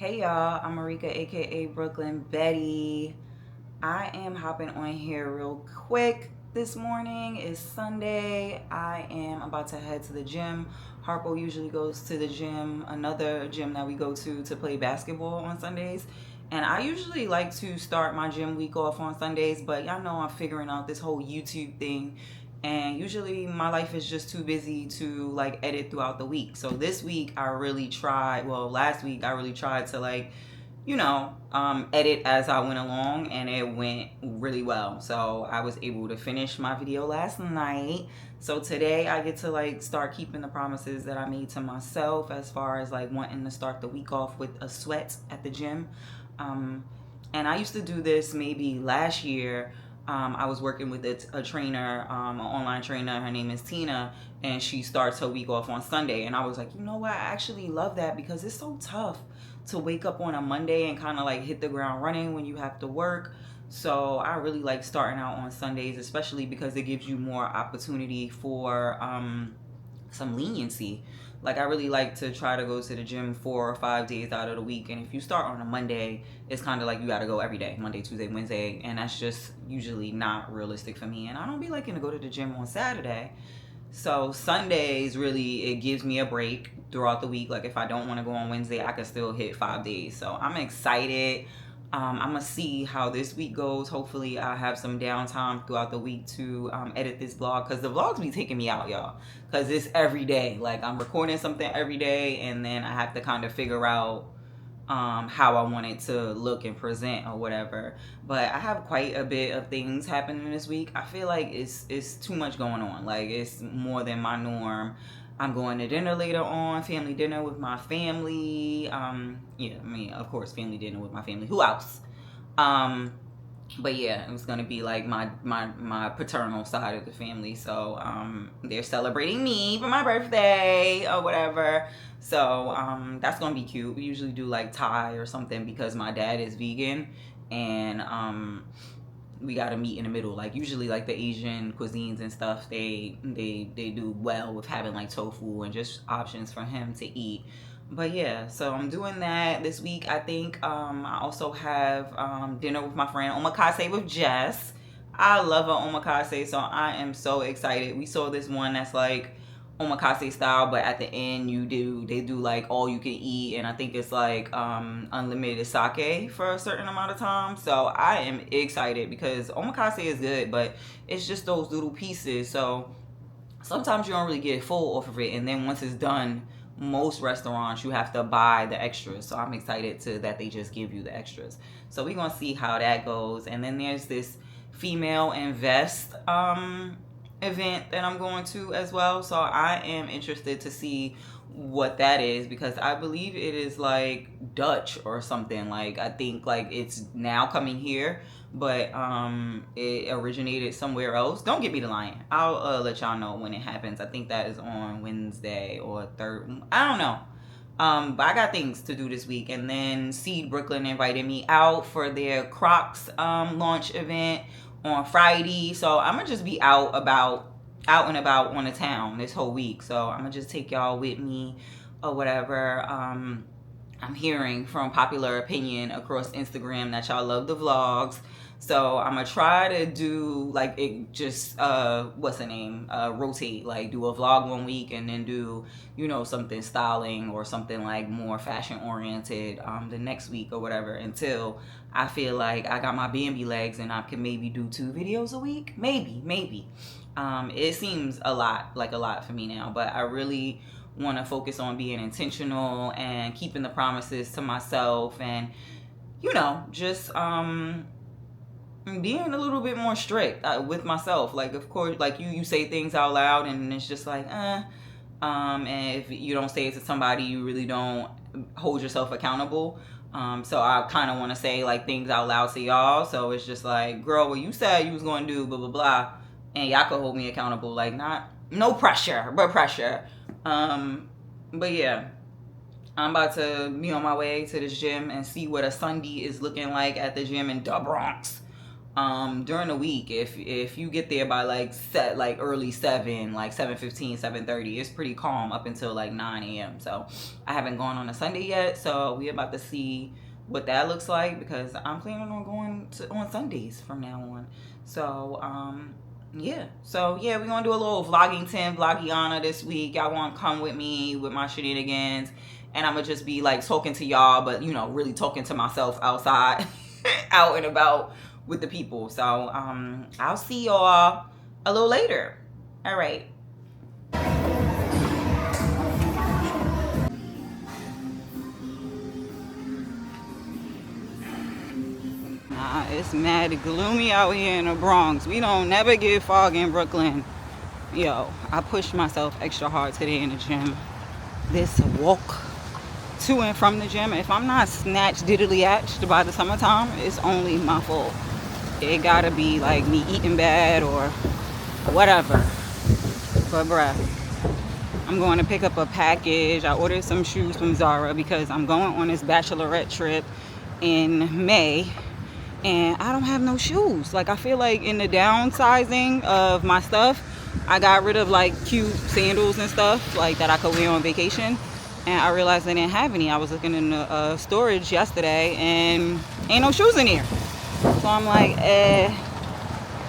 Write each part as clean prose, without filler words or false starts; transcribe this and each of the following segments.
Hey y'all, I'm Marika, aka Brooklyn Betty. I am hopping on here real quick. This morning is Sunday. I am about to head to the gym. Harpo usually goes to the gym, another gym that we go to play basketball on Sundays. And I usually like to start my gym week off on Sundays, but y'all know I'm figuring out this whole YouTube thing. And usually my life is just too busy to like edit throughout the week. So this week I really tried, well, last week I really tried to edit as I went along, and it went really well. So I was able to finish my video last night. So today I get to like start keeping the promises that I made to myself as far as like wanting to start the week off with a sweat at the gym. And I used to do this maybe last year. I was working with a trainer, an online trainer. Her name is Tina, and she starts her week off on Sunday. And I was like, you know what? I actually love that because it's so tough to wake up on a Monday and kind of like hit the ground running when you have to work. So I really like starting out on Sundays, especially because it gives you more opportunity for some leniency. Like I really like to try to go to the gym 4 or 5 days out of the week, and if you start on a Monday, it's kind of like you got to go every day, Monday, Tuesday, Wednesday, and that's just usually not realistic for me. And I don't be liking to go to the gym on Saturday. So Sundays really it gives me a break throughout the week. Like if I don't want to go on Wednesday, I can still hit 5 days. So I'm excited. I'm gonna see how this week goes. Hopefully I have some downtime throughout the week to edit this vlog, because the vlogs be taking me out, y'all, because it's every day. Like I'm recording something every day, and then I have to kind of figure out how I want it to look and present or whatever. But I have quite a bit of things happening this week. I feel like it's too much going on. Like it's more than my norm. I'm going to dinner later on, family dinner with my family. Yeah, I mean, of course, family dinner with my family. Who else? But yeah, it was gonna be like my paternal side of the family. So they're celebrating me for my birthday or whatever. So that's gonna be cute. We usually do like Thai or something because my dad is vegan, and we gotta meet in the middle. Like usually like the Asian cuisines and stuff, they do well with having like tofu and just options for him to eat. But yeah, so I'm doing that this week. I think I also have dinner with my friend Omakase with Jess. I love an omakase, so I am so excited. We saw this one that's like omakase style, but at the end they do like all you can eat, and I think it's like unlimited sake for a certain amount of time. So I am excited because omakase is good, but it's just those little pieces. So sometimes you don't really get full off of it, and then once it's done, most restaurants you have to buy the extras. So I'm excited to that they just give you the extras. So we're gonna see how that goes. And then there's this female invest event that I'm going to as well. So I am interested to see what that is, because I believe it is like Dutch or something. Like I think like it's now coming here, but it originated somewhere else. Don't get me to lying. I'll let y'all know when it happens. I think that is on Wednesday or third. I don't know. But I got things to do this week. And then Seed Brooklyn invited me out for their Crocs launch event on Friday. So I'm gonna just be out and about on the town this whole week. So I'm gonna just take y'all with me or whatever. I'm hearing from popular opinion across Instagram that y'all love the vlogs. So I'm gonna try to do like it just what's the name? Rotate, like do a vlog one week and then do, something styling or something like more fashion oriented the next week or whatever, until I feel like I got my Bambi legs and I can maybe do 2 videos a week. Maybe. It seems a lot for me now, but I really want to focus on being intentional and keeping the promises to myself, and just being a little bit more strict with myself. Like of course, like you say things out loud and it's just like and if you don't say it to somebody, you really don't hold yourself accountable. So I kind of want to say like things out loud to y'all. So it's just like, girl, what you said you was going to do, blah blah blah, and y'all could hold me accountable. Like no pressure, but pressure. But yeah, I'm about to be on my way to this gym and see what a Sunday is looking like at the gym in the Bronx. during the week, if you get there by like early 7, like 7:15, 7:30, it's pretty calm up until like 9 a.m. So I haven't gone on a Sunday yet, so we're about to see what that looks like, because I'm planning on going on Sundays from now on. So yeah, we're gonna do a little vlogiana this week. Y'all want to come with me with my shenanigans, and I'm gonna just be like talking to y'all, but you know, really talking to myself outside out and about with the people. So I'll see y'all a little later. All right. It's mad gloomy out here in the Bronx. We don't never get fog in Brooklyn. Yo, I pushed myself extra hard today in the gym. This walk to and from the gym, if I'm not snatched diddly-atched by the summertime, it's only my fault. It gotta be like me eating bad or whatever. But bruh, I'm going to pick up a package. I ordered some shoes from Zara because I'm going on this bachelorette trip in May, and I don't have no shoes. Like, I feel like in the downsizing of my stuff, I got rid of like cute sandals and stuff like that I could wear on vacation, and I realized I didn't have any. I was looking in the storage yesterday and ain't no shoes in here. So I'm like,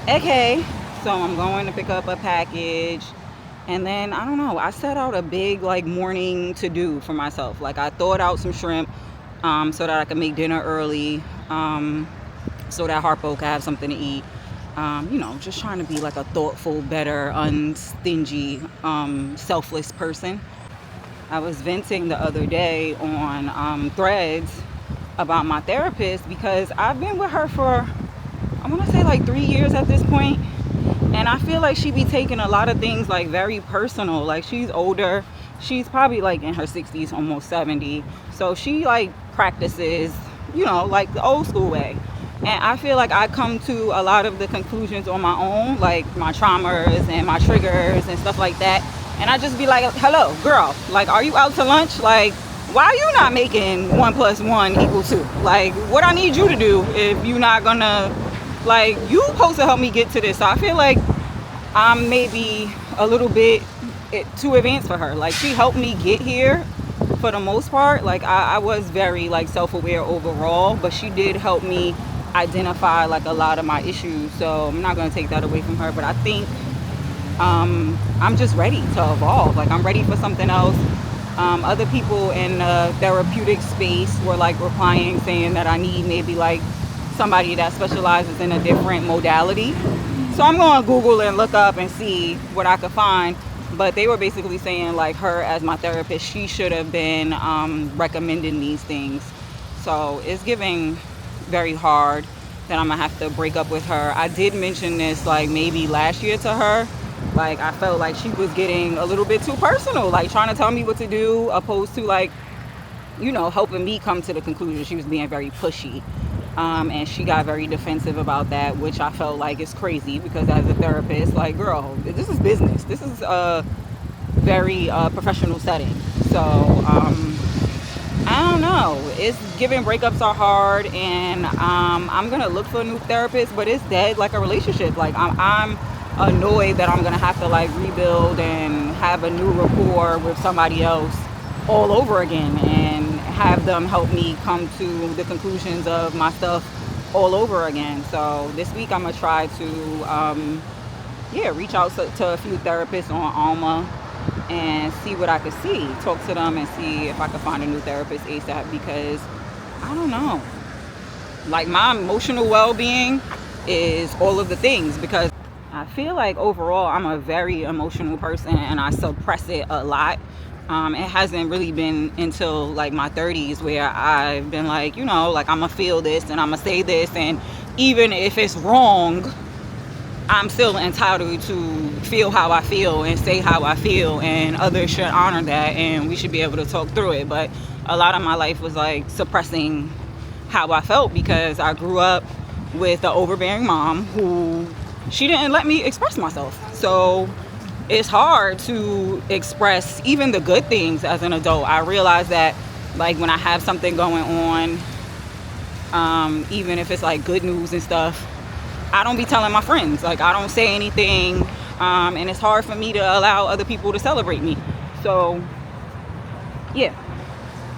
okay. So I'm going to pick up a package, and then I don't know, I set out a big like morning to do for myself. Like, I thawed out some shrimp so that I could make dinner early, so that Harpo could have something to eat. You know, just trying to be like a thoughtful, better, unstingy, selfless person. I was venting the other day on Threads about my therapist, because I've been with her for, I want to say like 3 years at this point, and I feel like she be taking a lot of things like very personal. Like, she's older, she's probably like in her 60s, almost 70, so she like practices, you know, like the old school way. And I feel like I come to a lot of the conclusions on my own, like my traumas and my triggers and stuff like that. And I just be like, hello, girl, like, are you out to lunch? Like, why are you not making 1 + 1 = 2? Like, what I need you to do if you're not gonna, like, you supposed to help me get to this. So I feel like I'm maybe a little bit too advanced for her. Like, she helped me get here for the most part. Like, I was very like self-aware overall, but she did help me identify like a lot of my issues. So I'm not going to take that away from her, but I think I'm just ready to evolve. Like, I'm ready for something else. Other people in the therapeutic space were like replying, saying that I need maybe like somebody that specializes in a different modality. So I'm going to Google and look up and see what I could find. But they were basically saying like, her as my therapist, she should have been recommending these things. So it's giving very hard that I'm gonna have to break up with her. I did mention this like maybe last year to her. Like, I felt like she was getting a little bit too personal, like trying to tell me what to do, opposed to like, you know, helping me come to the conclusion. She was being very pushy, and she got very defensive about that, which I felt like is crazy, because as a therapist, like, girl, this is business. This is a very professional setting. So I don't know. It's giving breakups are hard, and I'm gonna look for a new therapist, but it's dead like a relationship. Like, I'm annoyed that I'm gonna have to like rebuild and have a new rapport with somebody else all over again, and have them help me come to the conclusions of my stuff all over again. So this week I'm gonna try to reach out to a few therapists on Alma and see what I could see, talk to them and see if I could find a new therapist ASAP, because I don't know, like, my emotional well-being is all of the things, because I feel like overall I'm a very emotional person and I suppress it a lot. It hasn't really been until like my 30s where I've been like, you know, like, I'm gonna feel this and I'm gonna say this, and even if it's wrong, I'm still entitled to feel how I feel and say how I feel, and others should honor that, and we should be able to talk through it. But a lot of my life was like suppressing how I felt, because I grew up with an overbearing mom who, she didn't let me express myself. So it's hard to express even the good things as an adult. I realize that, like, when I have something going on, even if it's like good news and stuff, I don't be telling my friends. Like, I don't say anything, and it's hard for me to allow other people to celebrate me. So yeah,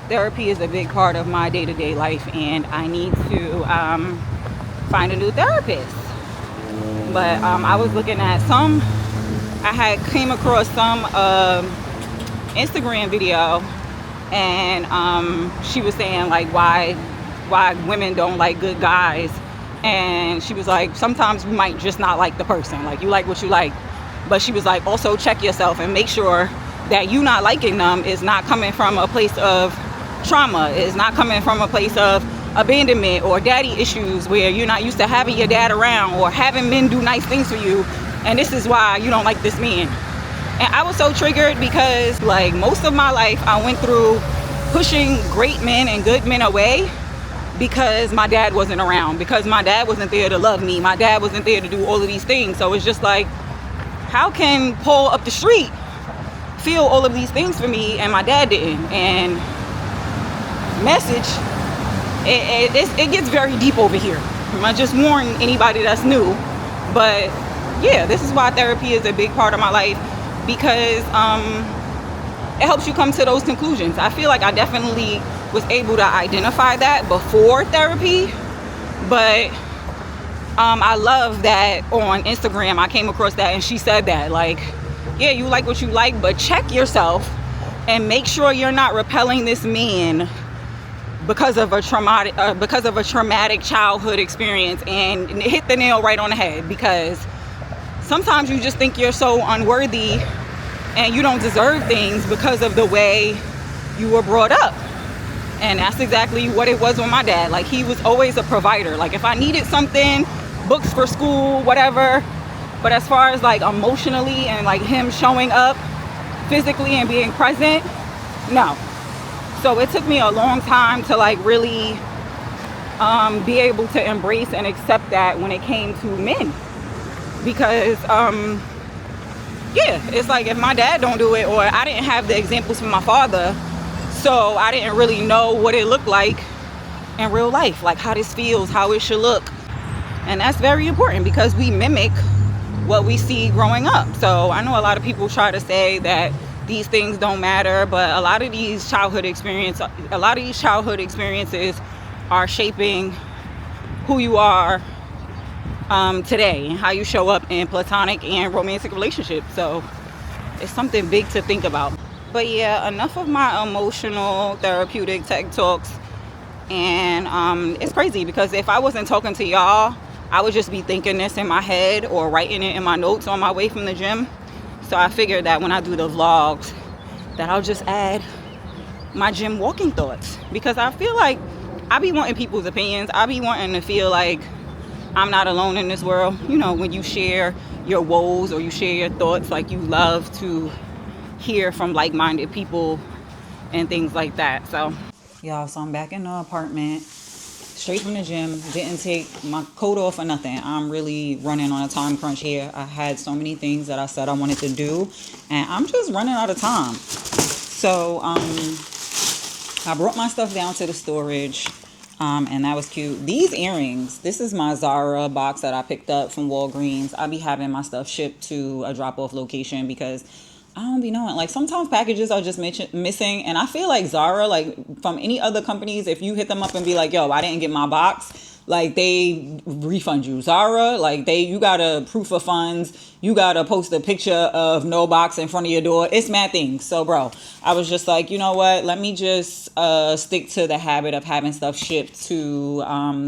therapy is a big part of my day-to-day life, and I need to find a new therapist. But I was looking at I had came across some Instagram video, and she was saying like why women don't like good guys, and she was like, sometimes you might just not like the person, like you like what you like, but she was like, also check yourself and make sure that you not liking them is not coming from a place of trauma, is not coming from a place of abandonment or daddy issues where you're not used to having your dad around or having men do nice things for you, and this is why you don't like this man. And I was so triggered because like most of my life I went through pushing great men and good men away because my dad wasn't around, because my dad wasn't there to love me, my dad wasn't there to do all of these things. So it's just like, how can Paul up the street feel all of these things for me and my dad didn't? And message, it gets very deep over here. I just warn anybody that's new. But yeah, this is why therapy is a big part of my life, because it helps you come to those conclusions. I feel like I definitely was able to identify that before therapy, but I love that on Instagram I came across that, and she said that like, yeah, you like what you like, but check yourself and make sure you're not repelling this man because of a traumatic childhood experience. And it hit the nail right on the head, because sometimes you just think you're so unworthy and you don't deserve things because of the way you were brought up. And that's exactly what it was with my dad. Like, he was always a provider. Like, if I needed something, books for school, whatever, but as far as like emotionally and like him showing up physically and being present, no. So it took me a long time to like really be able to embrace and accept that when it came to men, because yeah, it's like if my dad don't do it, or I didn't have the examples from my father, so I didn't really know what it looked like in real life, like how this feels, how it should look. And that's very important, because we mimic what we see growing up. So I know a lot of people try to say that these things don't matter, but a lot of these childhood experiences are shaping who you are today, and how you show up in platonic and romantic relationships. So it's something big to think about. But yeah, enough of my emotional therapeutic tech talks. And it's crazy, because if I wasn't talking to y'all, I would just be thinking this in my head or writing it in my notes on my way from the gym. So I figured that when I do the vlogs, that I'll just add my gym walking thoughts, because I feel like I be wanting people's opinions. I be wanting to feel like I'm not alone in this world. You know, when you share your woes or you share your thoughts, like you love to hear from like-minded people and things like that. So y'all, so I'm back in the apartment, straight from the gym. Didn't take my coat off or nothing. I'm really running on a time crunch here. I had so many things that I said I wanted to do, and I'm just running out of time. So I brought my stuff down to the storage, and that was cute. These earrings, this is my Zara box that I picked up from Walgreens. I be having my stuff shipped to a drop-off location, because I don't be knowing, like sometimes packages are just missing. And I feel like Zara, like from any other companies, if you hit them up and be like, yo, I didn't get my box, like they refund you. Zara, like you got a proof of funds, you got to post a picture of no box in front of your door. It's mad things. So bro, I was just like, you know what, let me just stick to the habit of having stuff shipped to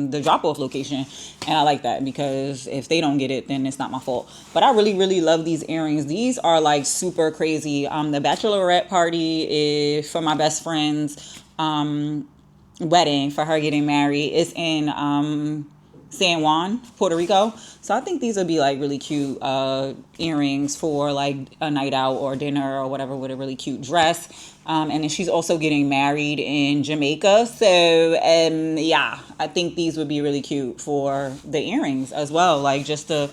the drop-off location. And I like that, because if they don't get it, then it's not my fault. But I really, really love these earrings. These are like super crazy. The bachelorette party is for my best friend's wedding, for her getting married. It's in San Juan, Puerto Rico. So I think these would be like really cute earrings for like a night out or dinner or whatever, with a really cute dress. And then she's also getting married in Jamaica. So yeah, I think these would be really cute for the earrings as well. Like just to,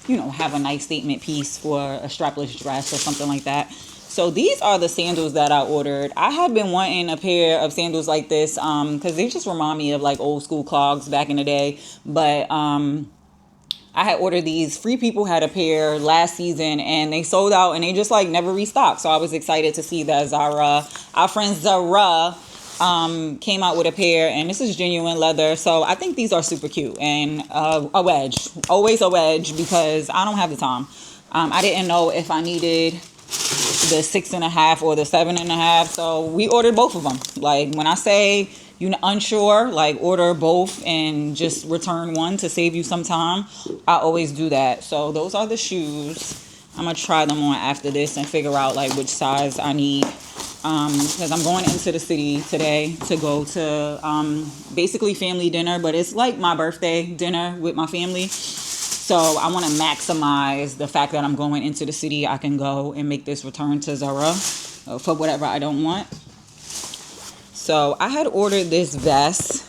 you know, have a nice statement piece for a strapless dress or something like that. So these are the sandals that I ordered. I have been wanting a pair of sandals like this because they just remind me of like old school clogs back in the day. But I had ordered these. Free People had a pair last season and they sold out and they just like never restocked. So I was excited to see that Zara, our friend Zara, came out with a pair, and this is genuine leather. So I think these are super cute, and a wedge, always a wedge, because I don't have the time. I didn't know if I needed the 6.5 or the 7.5, so we ordered both of them. Like, when I say you're unsure, like, order both and just return one to save you some time, I always do that. So those are the shoes. I'm gonna try them on after this and figure out like which size I need, because I'm going into the city today to go to basically family dinner, but it's like my birthday dinner with my family. So I want to maximize the fact that I'm going into the city. I can go and make this return to Zara for whatever I don't want. So I had ordered this vest,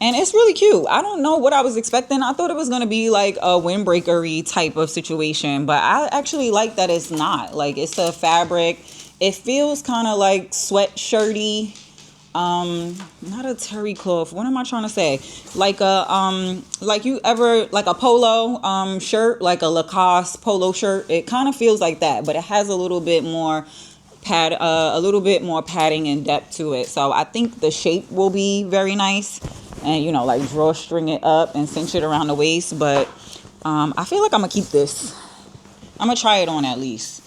and it's really cute. I don't know what I was expecting. I thought it was going to be like a windbreaker-y type of situation, but I actually like that it's not. Like, it's a fabric. It feels kind of like sweatshirty. Not a terry cloth. What am I trying to say? Like a like you ever like a polo shirt, like a Lacoste polo shirt. It kind of feels like that, but it has a little bit more padding and depth to it. So I think the shape will be very nice, and you know, like drawstring it up and cinch it around the waist. But I feel like I'm gonna keep this. I'm gonna try it on at least.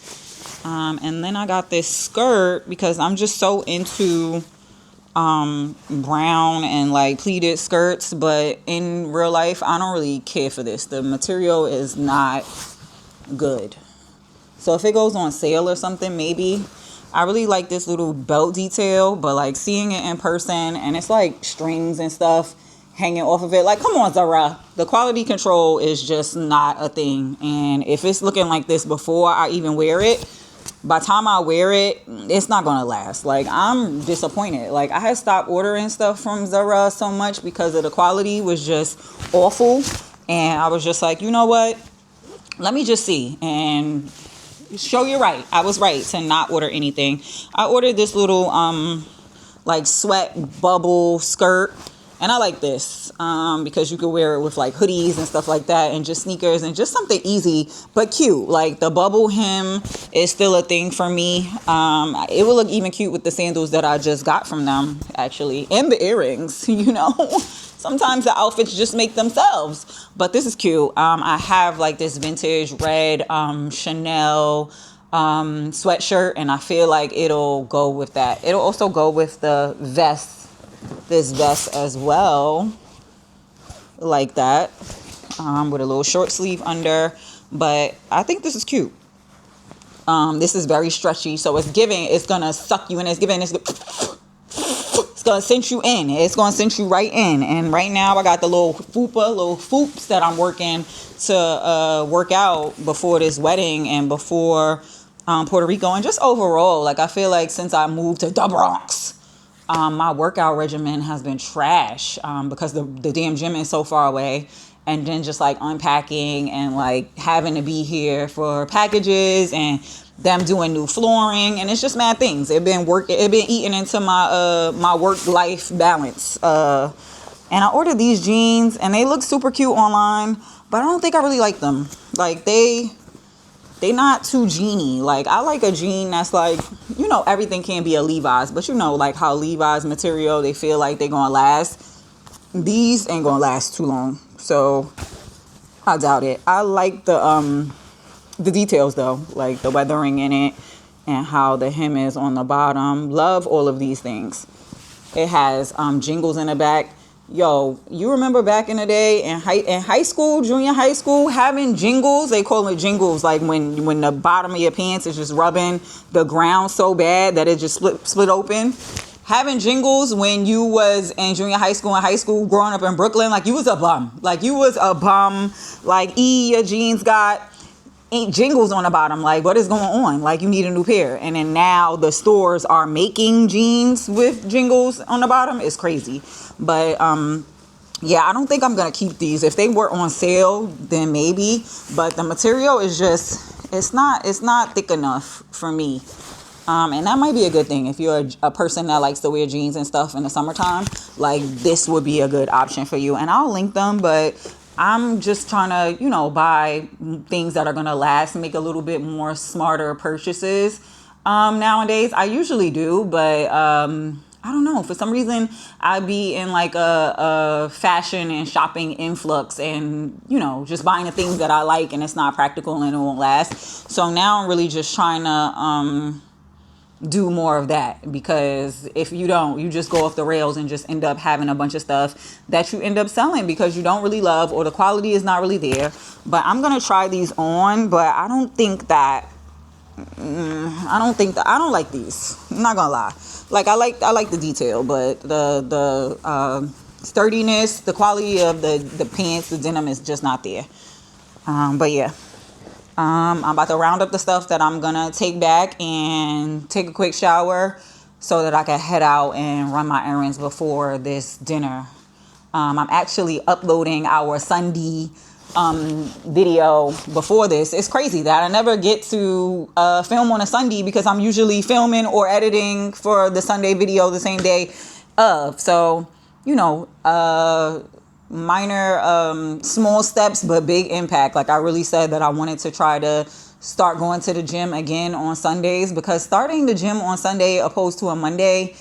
And then I got this skirt because I'm just so into brown and like pleated skirts, but in real life I don't really care for this. The material is not good. So if it goes on sale or something, maybe. I really like this little belt detail, but like seeing it in person, and it's like strings and stuff hanging off of it. Like, come on, Zara. The quality control is just not a thing. And if it's looking like this before I even wear it, by the time I wear it, it's not going to last. Like, I'm disappointed. Like, I had stopped ordering stuff from Zara so much because of the quality was just awful. And I was just like, you know what? Let me just see. And show you right. I was right to not order anything. I ordered this little, like, sweat bubble skirt. And I like this because you can wear it with like hoodies and stuff like that, and just sneakers and just something easy but cute. Like, the bubble hem is still a thing for me. It will look even cute with the sandals that I just got from them, actually, and the earrings. You know, sometimes the outfits just make themselves. But this is cute. I have like this vintage red Chanel sweatshirt, and I feel like it'll go with that. It'll also go with the vest. This vest as well, like that, with a little short sleeve under. But I think this is cute. This is very stretchy, so it's gonna suck you in. It's gonna cinch you in. It's gonna cinch you right in. And right now I got the little foops that I'm working to work out before this wedding and before Puerto Rico, and just overall, like, I feel like since I moved to the Bronx, my workout regimen has been trash because the damn gym is so far away, and then just like unpacking and like having to be here for packages and them doing new flooring, and it's just mad things. It been eating into my work life balance. And I ordered these jeans and they look super cute online, but I don't think I really like them. Like, they not too jeany. Like, I like a jean that's like, you know, everything can be a Levi's, but you know, like how Levi's material, they feel like they're gonna last. These ain't gonna last too long, so I doubt it. I like the details though, like the weathering in it and how the hem is on the bottom. Love all of these things. It has jingles in the back. Yo, you remember back in the day in high school, junior high school, having jingles? They call it jingles, like when the bottom of your pants is just rubbing the ground so bad that it just split open. Having jingles when you was in junior high school and high school growing up in Brooklyn, like, you was a bum. Like, you was a bum. Like, your jeans got jingles on the bottom. Like, what is going on? Like, you need a new pair. And then now the stores are making jeans with jingles on the bottom. It's crazy. But yeah, I don't think I'm gonna keep these. If they were on sale, then maybe, but the material is just, it's not thick enough for me. And that might be a good thing if you're a person that likes to wear jeans and stuff in the summertime. Like, this would be a good option for you. And I'll link them, but I'm just trying to, buy things that are going to last, make a little bit more smarter purchases. Nowadays, I usually do, but I don't know. For some reason, I be in like a fashion and shopping influx, and just buying the things that I like, and it's not practical and it won't last. So now I'm really just trying to do more of that, because if you don't, you just go off the rails and just end up having a bunch of stuff that you end up selling because you don't really love, or the quality is not really there. But I'm gonna try these on, but I don't like these. I'm not gonna lie. Like I like the detail, but the sturdiness, the quality of the pants, the denim is just not there. But yeah. I'm about to round up the stuff that I'm gonna take back and take a quick shower so that I can head out and run my errands before this dinner. I'm actually uploading our Sunday video before this. It's crazy that I never get to film on a Sunday, because I'm usually filming or editing for the Sunday video the same day of. So, minor small steps but big impact. Like I really said that I wanted to try to start going to the gym again on Sundays, because starting the gym on Sunday opposed to a Monday,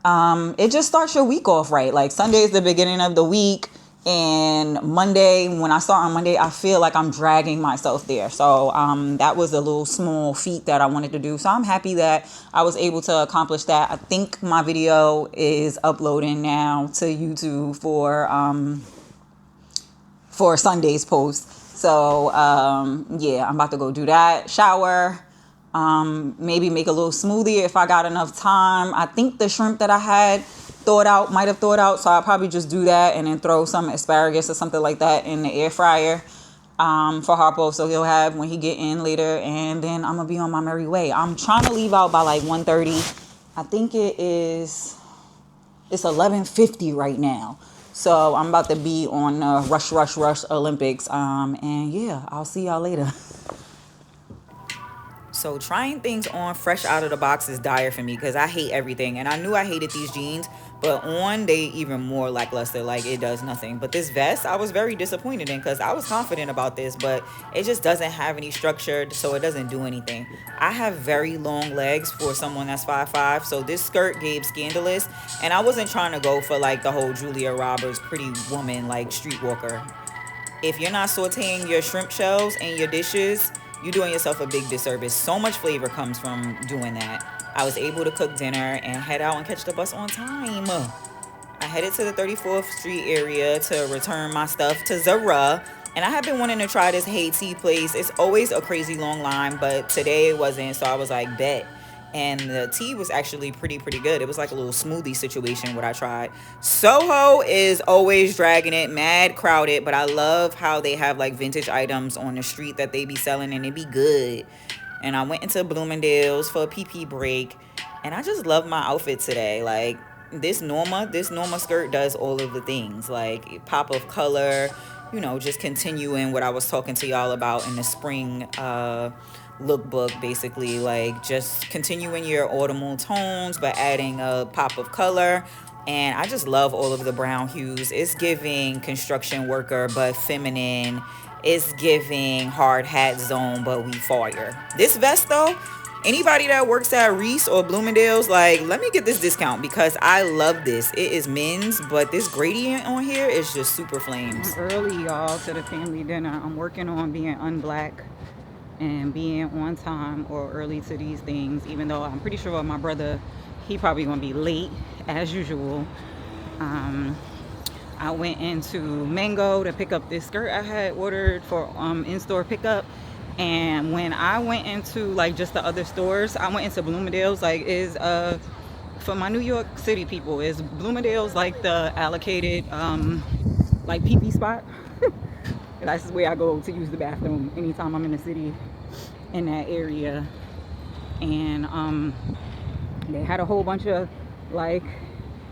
it just starts your week off right. Like Sunday is the beginning of the week, and Monday, when I start on Monday, I feel like I'm dragging myself there. So that was a little small feat that I wanted to do. So I'm happy that I was able to accomplish that. I think my video is uploading now to YouTube for Sunday's post. So yeah, I'm about to go do that. Shower. Maybe make a little smoothie if I got enough time. I think the shrimp that I had might have thawed out, so I'll probably just do that and then throw some asparagus or something like that in the air fryer for Harpo, so he'll have when he get in later, and then I'm gonna be on my merry way. I'm trying to leave out by like 1:30. I think it's 11:50 right now, so I'm about to be on rush Olympics, and yeah, I'll see y'all later. So trying things on fresh out of the box is dire for me, because I hate everything, and I knew I hated these jeans, but on they even more lackluster. Like it does nothing. But this vest I was very disappointed in, because I was confident about this, but it just doesn't have any structure, so it doesn't do anything. I have very long legs for someone that's 5'5", so this skirt gave scandalous, and I wasn't trying to go for like the whole Julia Roberts pretty woman like streetwalker. If you're not sauteing your shrimp shells and your dishes, you're doing yourself a big disservice. So much flavor comes from doing that. I was able to cook dinner and head out and catch the bus on time. I headed to the 34th Street area to return my stuff to Zara. And I have been wanting to try this Hey Tea place. It's always a crazy long line, but today it wasn't, so I was like, bet. And the tea was actually pretty good. It was like a little smoothie situation what I tried. Soho is always dragging it, mad crowded, but I love how they have like vintage items on the street that they be selling, and it be good. And I went into Bloomingdale's for a PP break, and I just love my outfit today. Like this Norma skirt does all of the things, like pop of color, just continuing what I was talking to y'all about in the spring lookbook, basically, like just continuing your autumnal tones but adding a pop of color. And I just love all of the brown hues. It's giving construction worker but feminine. It's giving hard hat zone but we fire. This vest though, anybody that works at Reese or Bloomingdale's, like, let me get this discount, because I love this. It is men's, but this gradient on here is just super flames. Early, y'all, to the family dinner. I'm working on being unblack and being on time or early to these things, even though I'm pretty sure my brother, he probably gonna be late as usual. I went into Mango to pick up this skirt I had ordered for in-store pickup, and when I went into like just the other stores, I went into Bloomingdale's. Like is for my New York City people, is Bloomingdale's like the allocated like pee spot? That's where I go to use the bathroom anytime I'm in the city in that area. And they had a whole bunch of like,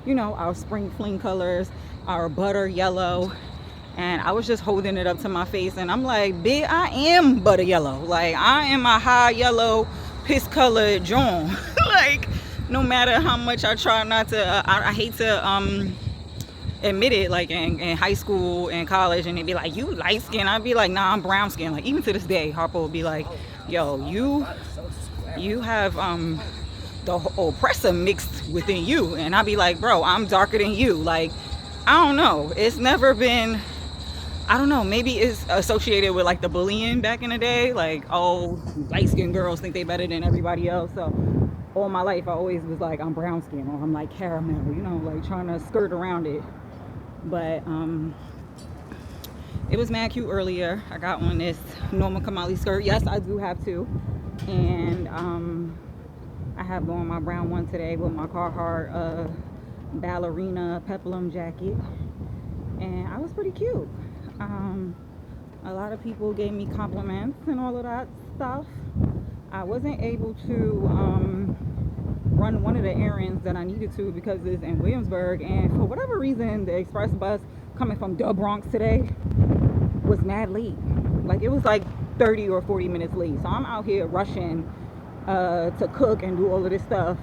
our spring fling colors, our butter yellow. And I was just holding it up to my face, and I'm like, bitch, I am butter yellow. Like I am a high yellow piss colored John. Like no matter how much I try not to, I hate to admitted, like in high school and college, and they'd be like, you light skin. I'd be like, nah, I'm brown skin. Like even to this day, Harper would be like, yo, you have the oppressor mixed within you. And I'd be like, bro, I'm darker than you. Like, I don't know. It's never been, I don't know, maybe it's associated with like the bullying back in the day. Like, oh, light skinned girls think they better than everybody else. So all my life I always was like, I'm brown skin, or I'm like caramel, you know, like trying to skirt around it. But it was mad cute earlier. I got on this Norma Kamali skirt. Yes, I do have two. And I have on my brown one today with my Carhartt ballerina peplum jacket. And I was pretty cute. A lot of people gave me compliments and all of that stuff. I wasn't able to run one of the errands that I needed to because it's in Williamsburg, and for whatever reason the express bus coming from the Bronx today was mad late. Like it was like 30 or 40 minutes late. So I'm out here rushing to cook and do all of this stuff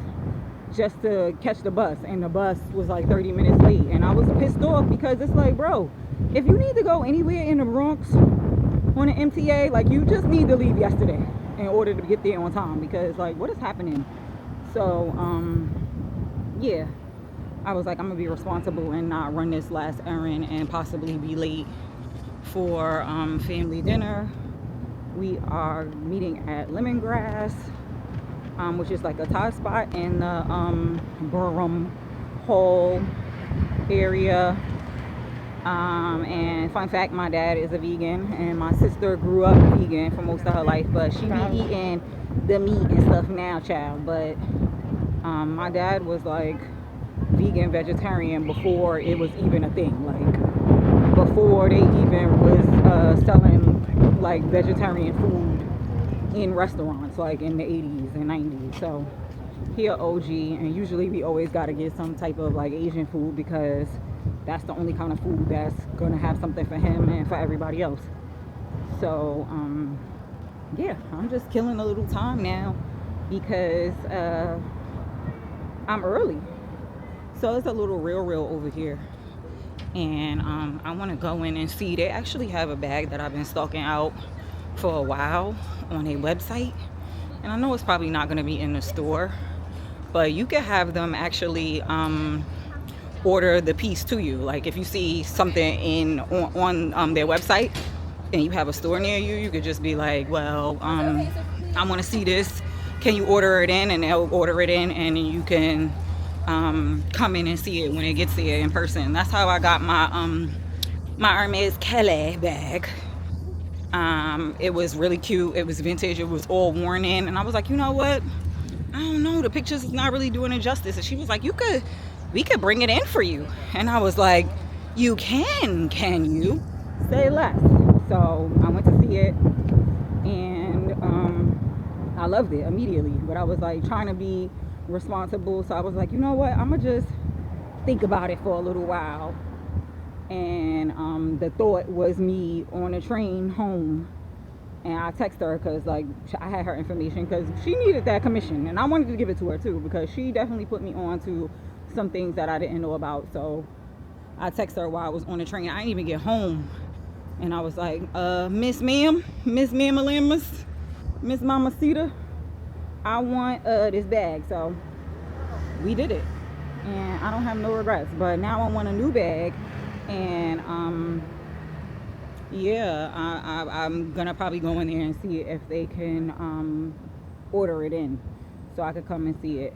just to catch the bus, and the bus was like 30 minutes late, and I was pissed off because it's like, bro, if you need to go anywhere in the Bronx on an MTA, like you just need to leave yesterday in order to get there on time, because like what is happening? So yeah, I was like, I'm gonna be responsible and not run this last errand and possibly be late for family dinner. We are meeting at Lemongrass, which is like a Thai spot in the Burham Hall area. And fun fact, my dad is a vegan, and my sister grew up vegan for most of her life, but she be eating the meat and stuff now, child. But my dad was like vegan, vegetarian before it was even a thing, like before they even was selling like vegetarian food in restaurants, like in the 80s and 90s. So he a OG, and usually we always got to get some type of like Asian food, because that's the only kind of food that's gonna have something for him and for everybody else. So yeah, I'm just killing a little time now because I'm early. So it's a little RealReal over here, and I want to go in and see. They actually have a bag that I've been stalking out for a while on a website, and I know it's probably not going to be in the store, but you can have them actually order the piece to you. Like if you see something on their website and you have a store near you, you could just be like, well, I want to see this, can you order it in? And they'll order it in, and you can come in and see it when it gets there in person. That's how I got my my Hermes Kelly bag. It was really cute. It was vintage. It was all worn in, and I was like, you know what, I don't know, the pictures is not really doing it justice. And she was like, we could bring it in for you. And I was like, you can you? Say less. So I went to see it, and I loved it immediately. But I was like trying to be responsible, so I was like, you know what, I'm gonna just think about it for a little while. And the thought was me on a train home, and I texted her because like I had her information, because she needed that commission, and I wanted to give it to her too, because she definitely put me on to some things that I didn't know about. So I texted her while I was on the train. I didn't even get home, and I was like, Miss Mamalamas, Miss Mamacita, I want this bag. So we did it, and I don't have no regrets. But now I want a new bag, and yeah, I'm gonna probably go in there and see if they can order it in so I could come and see it.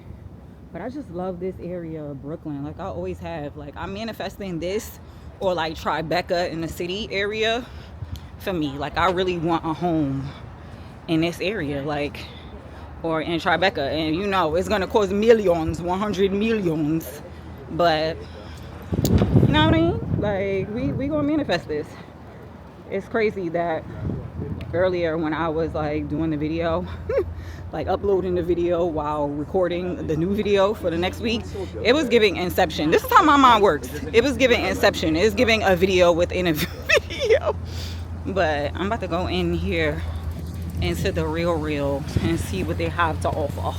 But I just love this area of Brooklyn. Like I always have. Like I'm manifesting this, or like Tribeca in the city area for me. Like I really want a home in this area, like, or in Tribeca. And you know, it's gonna cost millions, 100 millions. But you know what I mean? Like we gonna manifest this. It's crazy that earlier when I was like doing the video, like uploading the video while recording the new video for the next week, it was giving Inception. This is how my mind works. It was giving Inception. It's giving a video within a video. But I'm about to go in here into the RealReal and see what they have to offer.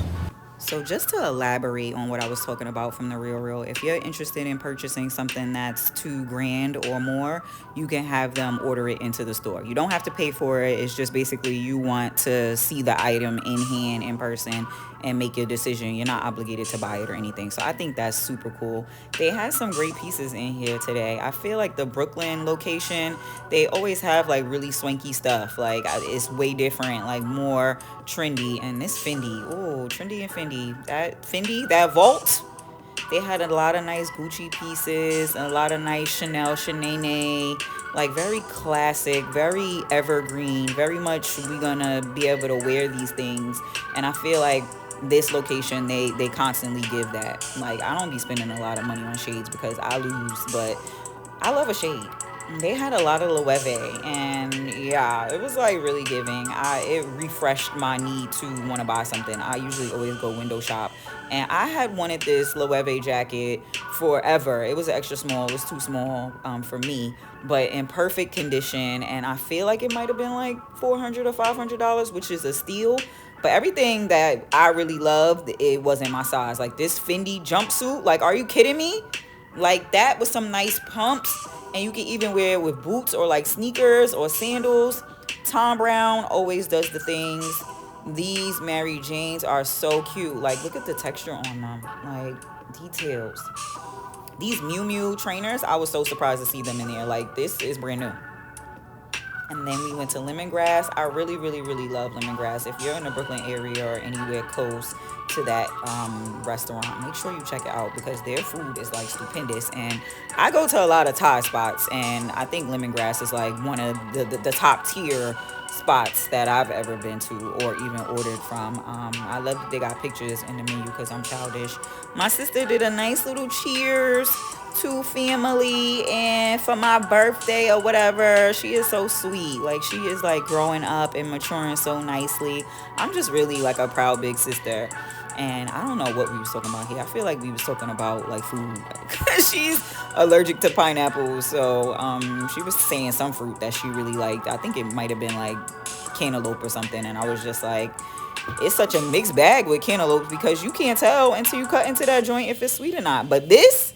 So just to elaborate on what I was talking about from the RealReal, if you're interested in purchasing something that's $2,000 or more, you can have them order it into the store. You don't have to pay for it. It's just basically you want to see the item in hand in person and make your decision. You're not obligated to buy it or anything. So I think that's super cool. They had some great pieces in here today. I feel like the Brooklyn location, they always have like really swanky stuff. Like it's way different, like more trendy. And this Fendi, oh, trendy and Fendi, that vault, they had a lot of nice Gucci pieces, a lot of nice Chanel, like very classic, very evergreen, very much we gonna be able to wear these things. And I feel like this location, they constantly give that. Like I don't be spending a lot of money on shades because I lose, but I love a shade. They had a lot of Loewe, and yeah, it was like really giving. It refreshed my need to want to buy something. I usually always go window shop, and I had wanted this Loewe jacket forever. It was extra small. It was too small for me, but in perfect condition, and I feel like it might have been like $400 or $500, which is a steal. But everything that I really loved, it wasn't my size. Like this Fendi jumpsuit, like, are you kidding me? Like that with some nice pumps, and you can even wear it with boots or like sneakers or sandals. Tom Brown always does the things. These Mary Janes are so cute. Like look at the texture on them, like details. These Miu Miu trainers, I was so surprised to see them in there. Like this is brand new. And then we went to Lemongrass. I really, really, really love Lemongrass. If you're in the Brooklyn area or anywhere close to that restaurant, make sure you check it out because their food is like stupendous. And I go to a lot of Thai spots, and I think Lemongrass is like one of the top tier spots that I've ever been to or even ordered from. I love that they got pictures in the menu because I'm childish. My sister did a nice little cheers to family and for my birthday or whatever. She is so sweet. Like she is like growing up and maturing so nicely. I'm just really like a proud big sister. And I don't know what we was talking about here. I feel like we was talking about like food. She's allergic to pineapple, so she was saying some fruit that she really liked. I think it might have been like cantaloupe or something, and I was just like, it's such a mixed bag with cantaloupe because you can't tell until you cut into that joint if it's sweet or not. But this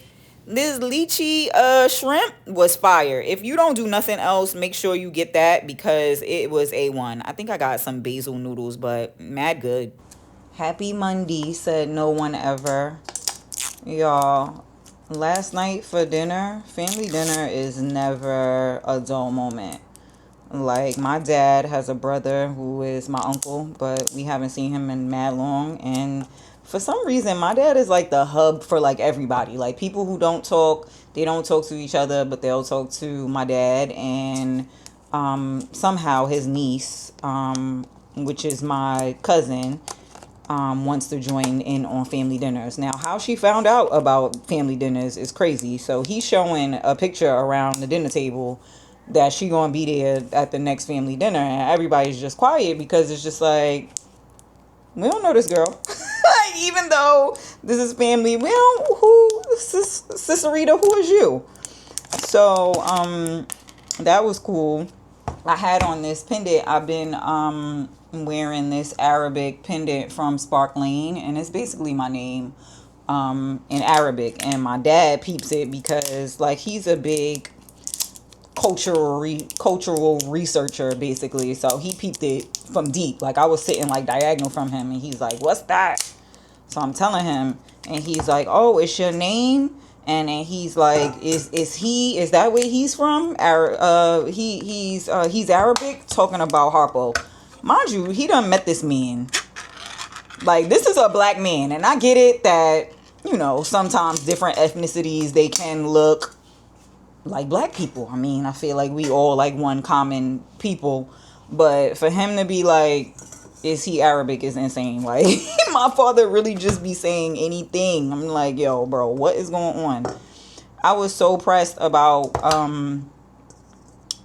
lychee shrimp was fire. If you don't do nothing else, make sure you get that because it was A1. I think I got some basil noodles, but mad good. Happy Monday, said no one ever. Y'all, last night for dinner, family dinner is never a dull moment. Like, my dad has a brother who is my uncle, but we haven't seen him in mad long. And for some reason, my dad is like the hub for like everybody. Like, people who don't talk, they don't talk to each other, but they'll talk to my dad. And somehow his niece, which is my cousin, wants to join in on family dinners. Now, how she found out about family dinners is crazy. So he's showing a picture around the dinner table that she gonna be there at the next family dinner, and everybody's just quiet because it's just like, we don't know this girl. Like, even though this is family, we don't, who, Cicerita, who is you? So that was cool. I had on this pendant. I've been wearing this Arabic pendant from Spark Lane, and it's basically my name in Arabic, and my dad peeps it because like he's a big cultural researcher basically, so he peeped it from deep. Like I was sitting like diagonal from him, and he's like, what's that? So I'm telling him, and he's like, oh, it's your name? And then he's like, is that where he's from? He's Arabic, talking about Harpo. Mind you, he done met this man. Like, this is a black man, and I get it that, you know, sometimes different ethnicities, they can look like black people. I mean, I feel like we all like one common people, but for him to be like, is he Arabic, is insane. Like, my father really just be saying anything. I'm like, yo, bro, what is going on? I was so pressed about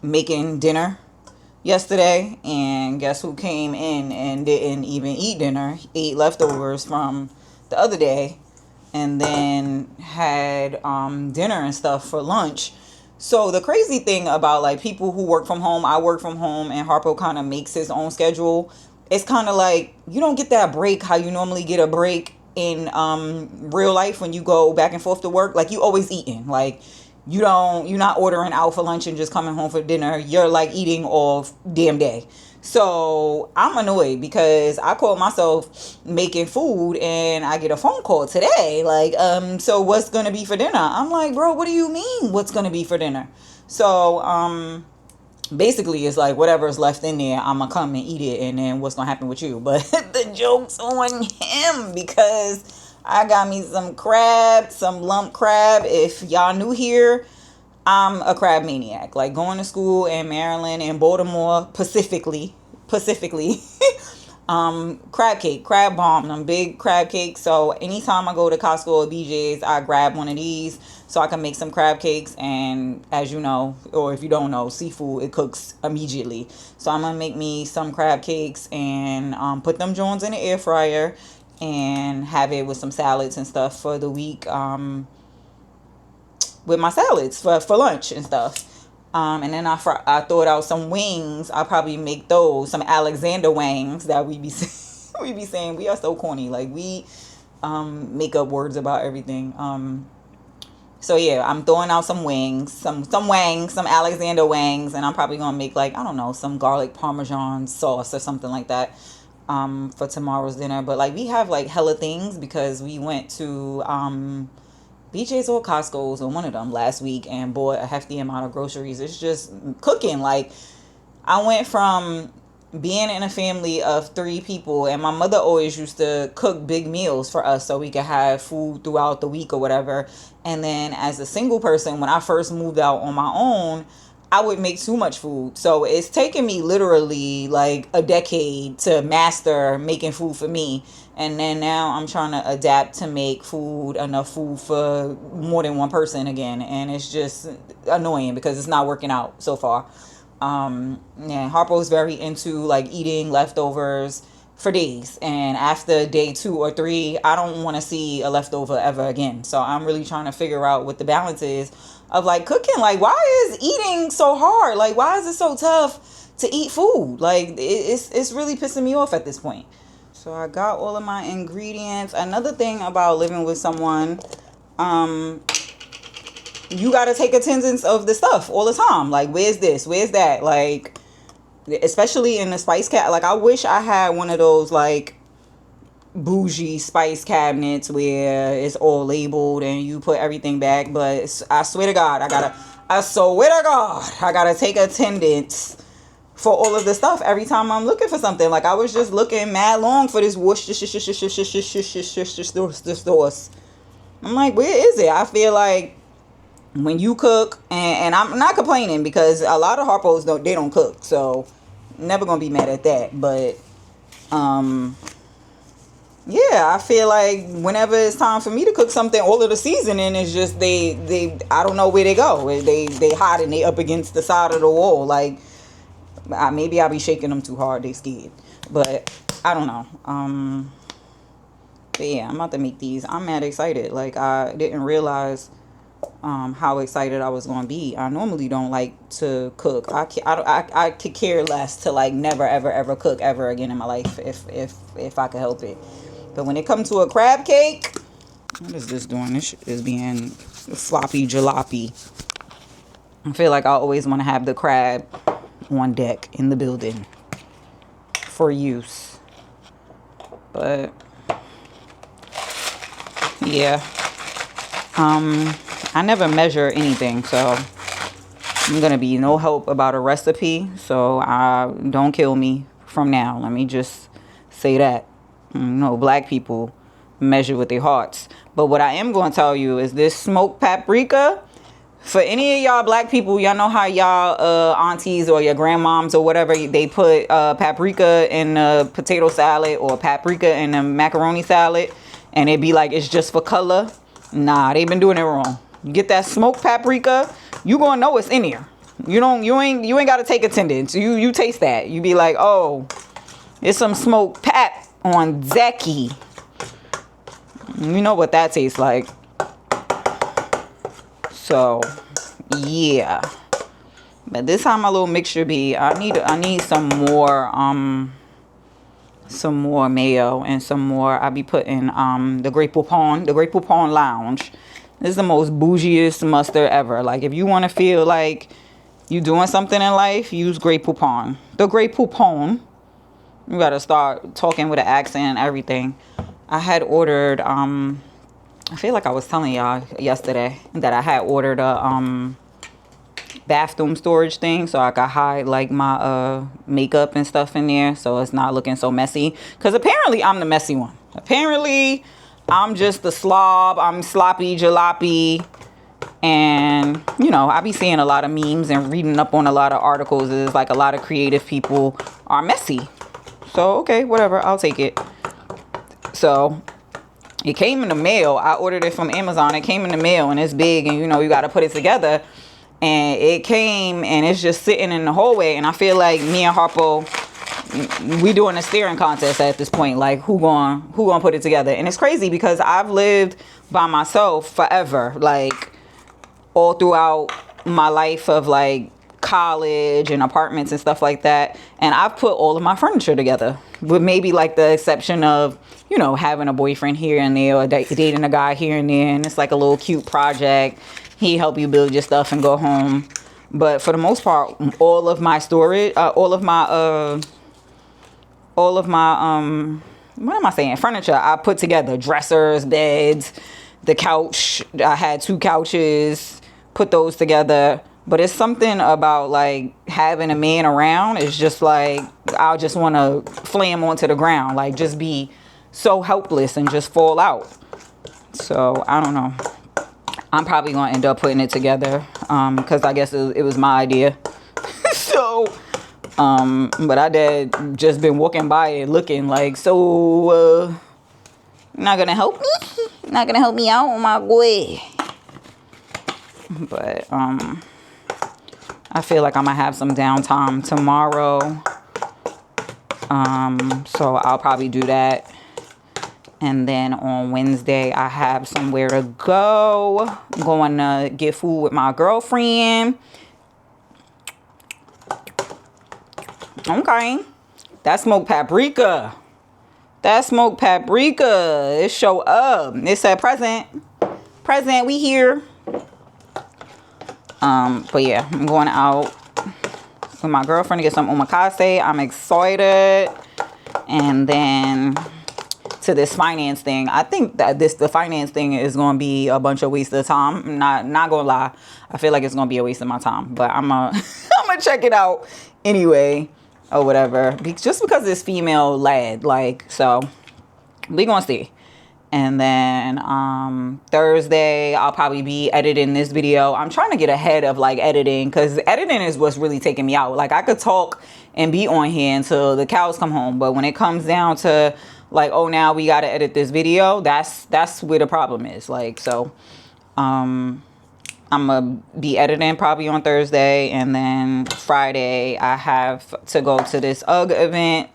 making dinner yesterday, and guess who came in and didn't even eat dinner? Ate leftovers from the other day, and then had dinner and stuff for lunch. So the crazy thing about like people who work from home, I work from home, and Harpo kind of makes his own schedule. It's kind of like you don't get that break how you normally get a break in real life when you go back and forth to work, like you always eating. Like you're not ordering out for lunch and just coming home for dinner. You're like eating all damn day. So I'm annoyed because I caught myself making food and I get a phone call today. Like, so what's gonna be for dinner? I'm like, bro, what do you mean what's gonna be for dinner? So basically it's like whatever's left in there, I'm gonna come and eat it, and then what's gonna happen with you? But the joke's on him because I got me some crab, some lump crab. If y'all new here, I'm a crab maniac. Like going to school in Maryland and Baltimore, specifically, crab cake, crab bomb, them big crab cakes. So anytime I go to Costco or BJ's, I grab one of these so I can make some crab cakes. And as you know, or if you don't know, seafood, it cooks immediately. So I'm gonna make me some crab cakes and put them joints in the air fryer and have it with some salads and stuff for the week. With my salads for lunch and stuff. And then I thought out some wings. I'll probably make those, some Alexander wings that we be saying. We are so corny. Like we make up words about everything. So yeah, I'm throwing out some wings, some wangs, some Alexander wangs, and I'm probably gonna make like, I don't know, some garlic parmesan sauce or something like that for tomorrow's dinner. But like we have like hella things because we went to BJ's or Costco's or one of them last week and bought a hefty amount of groceries. It's just cooking. Like I went from being in a family of 3 people, and my mother always used to cook big meals for us so we could have food throughout the week or whatever. And then as a single person, when I first moved out on my own, I would make too much food. So it's taken me literally like a decade to master making food for me. And then now I'm trying to adapt to make enough food for more than one person again. And it's just annoying because it's not working out so far. Yeah, Harpo's very into like eating leftovers for days. And after day 2 or 3, I don't want to see a leftover ever again. So I'm really trying to figure out what the balance is of like cooking. Like, why is eating so hard? Like, why is it so tough to eat food? Like, it's really pissing me off at this point. So I got all of my ingredients. Another thing about living with someone, you got to take attendance of the stuff all the time. Like, where's this? Where's that? Like, especially in the spice cat. Like, I wish I had one of those, like, bougie spice cabinets where it's all labeled and you put everything back. But I swear to God, I gotta take attendance for all of the stuff every time I'm looking for something. Like I was just looking mad long for this sauce. I'm like, where is it? I feel like when you cook, and I'm not complaining because a lot of Harpos don't cook, so never gonna be mad at that. But yeah, I feel like whenever it's time for me to cook something, all of the seasoning is just they I don't know where they go. They hide and they up against the side of the wall. Like maybe I'll be shaking them too hard. They scared, but I don't know. But yeah, I'm about to make these. I'm mad excited. Like I didn't realize how excited I was gonna be. I normally don't like to cook. I could care less to like never ever cook ever again in my life if I could help it. But when it comes to a crab cake, what is this doing? This is being floppy jalopy. I feel like I always want to have the crab on deck in the building for use. But yeah, I never measure anything, so I'm gonna be no help about a recipe. So don't kill me from now. Let me just say that. No, black people measure with their hearts. But what I am going to tell you is this smoked paprika. For any of y'all black people, y'all know how y'all aunties or your grandmoms or whatever, they put paprika in a potato salad or paprika in a macaroni salad, and it be like it's just for color. Nah, they've been doing it wrong. You get that smoked paprika, you gonna know it's in here. You ain't got to take attendance. You taste that. You be like, oh, it's some smoked pap on Zeki. You know what that tastes like. So yeah, but this how my little mixture be. I need some more some more mayo and some more. I'll be putting the Grey Poupon Lounge. This is the most bougiest mustard ever. Like, if you want to feel like you doing something in life, use Grey Poupon. The Grey Poupon. You gotta start talking with an accent and everything. I had ordered I feel like I was telling y'all yesterday that I had ordered a bathroom storage thing so I could hide like my makeup and stuff in there so it's not looking so messy, because apparently I'm the messy one. Apparently I'm just the slob. I'm sloppy jalopy. And you know, I be seeing a lot of memes and reading up on a lot of articles. It's like a lot of creative people are messy. So okay, whatever, I'll take it. So it came in the mail. I ordered it from Amazon. It came in the mail and it's big, and you know, you got to put it together. And it came and it's just sitting in the hallway. And I feel like me and Harpo, we doing a staring contest at this point. Like, who gonna put it together? And it's crazy because I've lived by myself forever. Like, all throughout my life of like college and apartments and stuff like that. And I've put all of my furniture together, with maybe like the exception of, you know, having a boyfriend here and there, or dating a guy here and there. And it's like a little cute project. He help you build your stuff and go home. But for the most part, all of my storage, all of my what am I saying? Furniture I put together. Dressers, beds, the couch. I had 2 couches, put those together. But it's something about like having a man around. It's just like, I'll just want to flam onto the ground, like just be so helpless and just fall out. So I don't know. I'm probably going to end up putting it together because I guess it was my idea. So, but I did just been walking by it looking like, so not going to help me? Not going to help me out on my way? But I feel like I'm going to have some downtime tomorrow. So I'll probably do that. And then on Wednesday, I have somewhere to go. I'm going to get food with my girlfriend. Okay. That smoked paprika. That smoked paprika. It show up. It said present. Present, we here. But yeah, I'm going out with my girlfriend to get some omakase. I'm excited. And then to this finance thing. I think that the finance thing is going to be a bunch of waste of time. I'm not going to lie. I feel like it's going to be a waste of my time. But I'm going to check it out anyway or whatever. Just because it's female led. Like, so we going to see. And then Thursday, I'll probably be editing this video. I'm trying to get ahead of like editing, because editing is what's really taking me out. Like, I could talk and be on here until the cows come home. But when it comes down to like, oh, now we got to edit this video, that's where the problem is. Like, so I'm going to be editing probably on Thursday. And then Friday, I have to go to this UGG event,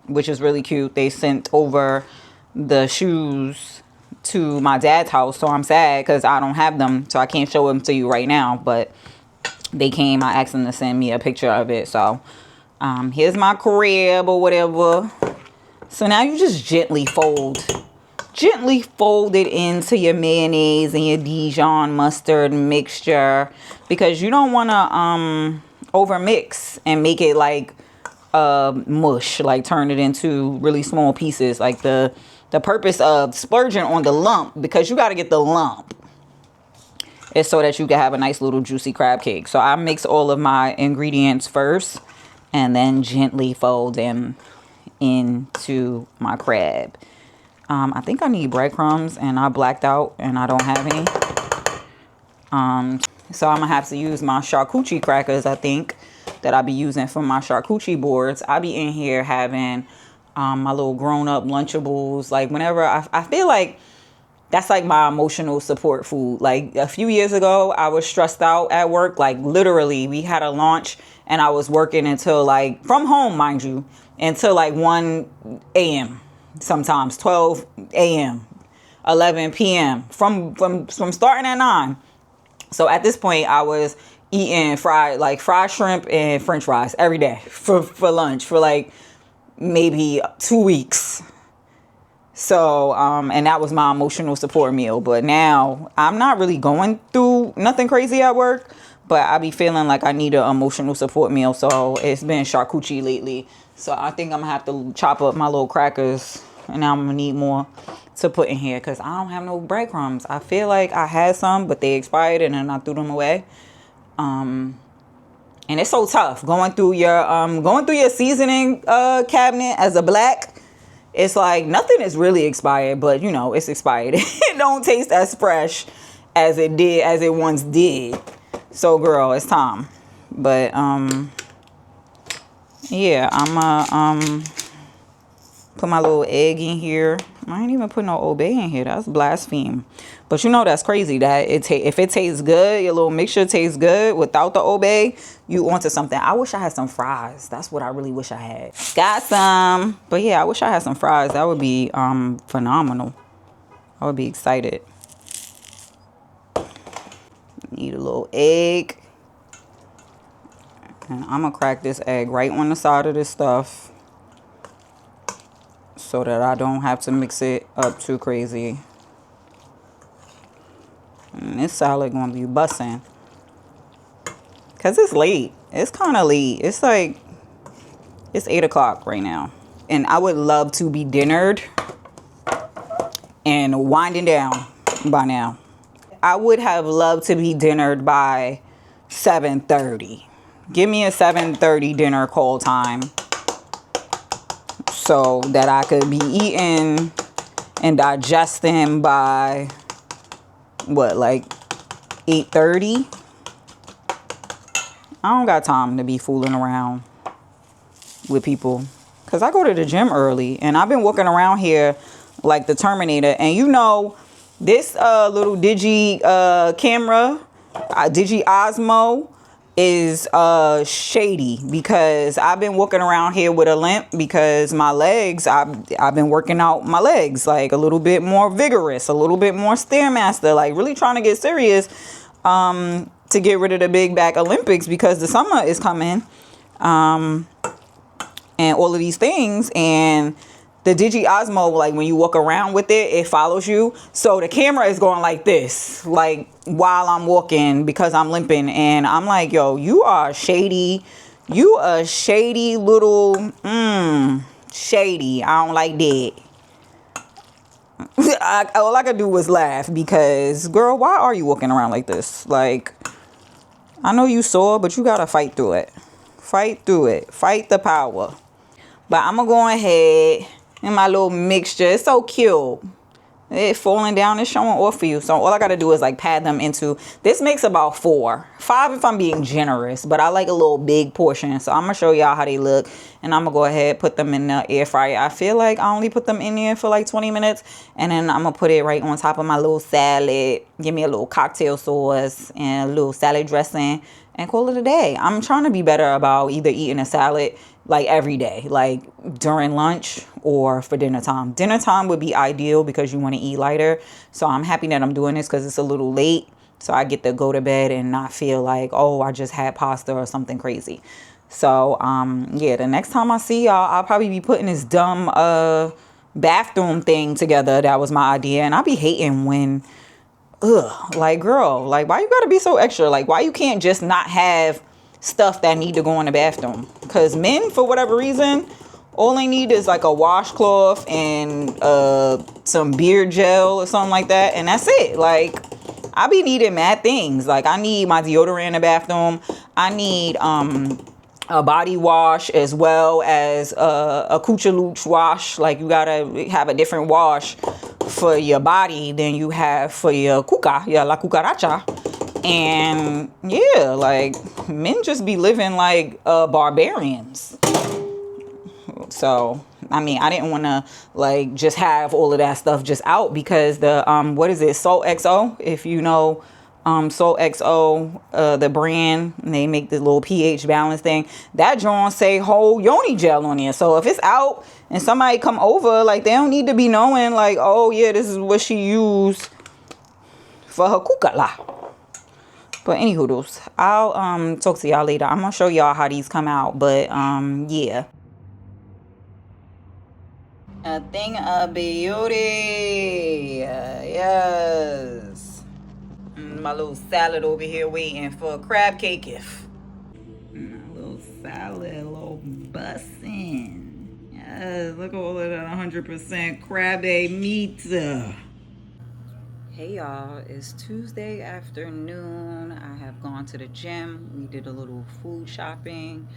which is really cute. They sent over the shoes to my dad's house. So I'm sad because I don't have them. So I can't show them to you right now. But they came. I asked them to send me a picture of it. So here's my crib or whatever. So now you just gently fold it into your mayonnaise and your Dijon mustard mixture, because you don't want to over mix and make it like mush, like turn it into really small pieces. Like the purpose of splurging on the lump, because you got to get the lump, is so that you can have a nice little juicy crab cake. So I mix all of my ingredients first and then gently fold them into my crab. I think I need breadcrumbs, and I blacked out and I don't have any. So I'm gonna have to use my charcuterie crackers, I think, that I'll be using for my charcuterie boards. I'll be in here having my little grown-up Lunchables. Like, whenever I feel like that's like my emotional support food. Like, a few years ago, I was stressed out at work. Like, literally, we had a launch and I was working until like, from home, mind you, until like 1 a.m. sometimes 12 a.m., 11 p.m. from starting at 9. So at this point, I was eating fried shrimp and french fries every day for lunch for like maybe 2 weeks. So, and that was my emotional support meal. But now I'm not really going through nothing crazy at work, but I be feeling like I need an emotional support meal. So it's been charcuterie lately. So I think I'm gonna have to chop up my little crackers, and I'm gonna need more to put in here because I don't have no breadcrumbs. I feel like I had some, but they expired and then I threw them away. And it's so tough going through your seasoning cabinet as a black. It's like nothing is really expired, but you know, it's expired. It don't taste as fresh as it once did. So girl, it's time. But yeah, I'm put my little egg in here. I ain't even put no Old Bay in here. That's blaspheme. But you know that's crazy that if it tastes good, your little mixture tastes good without the Old Bay, you onto something. I wish I had some fries. That's what I really wish I had. Got some. But yeah, I wish I had some fries. That would be phenomenal. I would be excited. Need a little egg. And I'm gonna crack this egg right on the side of this stuff, so that I don't have to mix it up too crazy. And this salad gonna be bussin'. Cause it's late. It's kind of late. It's like, it's 8 o'clock right now. And I would love to be dinnered and winding down by now. I would have loved to be dinnered by 7:30. Give me a 7:30 dinner call time, so that I could be eating and digesting by what, like 8:30? I don't got time to be fooling around with people, because I go to the gym early and I've been walking around here like the Terminator. And you know, this little Digi camera, Digi Osmo, is shady, because I've been walking around here with a limp because my legs, I've been working out my legs like a little bit more vigorous, a little bit more Stairmaster, like really trying to get serious to get rid of the big back Olympics, because the summer is coming and all of these things. And the Digi Osmo, like when you walk around with it, it follows you. So the camera is going like this, like while I'm walking, because I'm limping. And I'm like, yo, you are shady. You a shady little, shady. I don't like that. All I could do was laugh, because girl, why are you walking around like this? Like, I know you sore, but you gotta fight through it. Fight through it. Fight the power. But I'm gonna go ahead and my little mixture. It's so cute. It falling down. It's showing off for you. So all I gotta do is like pad them into. This makes about 5 if I'm being generous. But I like a little big portion. So I'm gonna show y'all how they look. And I'm gonna go ahead, put them in the air fryer. I feel like I only put them in there for like 20 minutes. And then I'm gonna put it right on top of my little salad. Give me a little cocktail sauce and a little salad dressing, and call it a day. I'm trying to be better about either eating a salad like every day, like during lunch or for dinner time. Dinner time would be ideal because you want to eat lighter. So I'm happy that I'm doing this, because it's a little late, so I get to go to bed and not feel like, oh, I just had pasta or something crazy. So yeah, the next time I see y'all, I'll probably be putting this dumb bathroom thing together. That was my idea. And I'll be hating when like, girl, like, why you gotta be so extra? Like, why you can't just not have stuff that need to go in the bathroom? Because men, for whatever reason, all they need is like a washcloth and some beard gel or something like that, and that's it. Like, I be needing mad things. Like, I need my deodorant in the bathroom. I need a body wash, as well as a Cuchaluch wash. Like, you gotta have a different wash for your body than you have for your la cucaracha. And yeah, like, men just be living like barbarians. So I mean, I didn't want to like just have all of that stuff just out, because the what is it, Salt XO, if you know Salt XO, the brand, and they make the little pH balance thing. That joint say whole yoni gel on there. So if it's out and somebody come over, like, they don't need to be knowing like, oh yeah, this is what she used for her kukala. But anywho, I'll talk to y'all later. I'm gonna show y'all how these come out. But yeah. A thing of beauty. Yes. My little salad over here waiting for a crab cake. If a little salad, a little bussin'. Yes, look at all of that 100% crabby meat. Hey y'all, it's Tuesday afternoon. I have gone to the gym. We did a little food shopping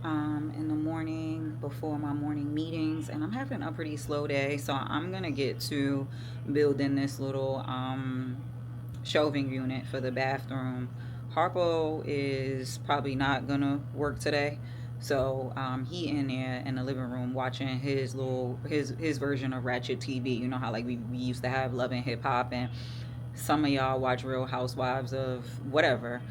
in the morning before my morning meetings, and I'm having a pretty slow day, so I'm gonna get to building this little shelving unit for the bathroom. Harpo is probably not gonna work today, so he in there in the living room watching his version of Ratchet TV. You know how like we used to have Love and Hip Hop, and some of y'all watch Real Housewives of whatever.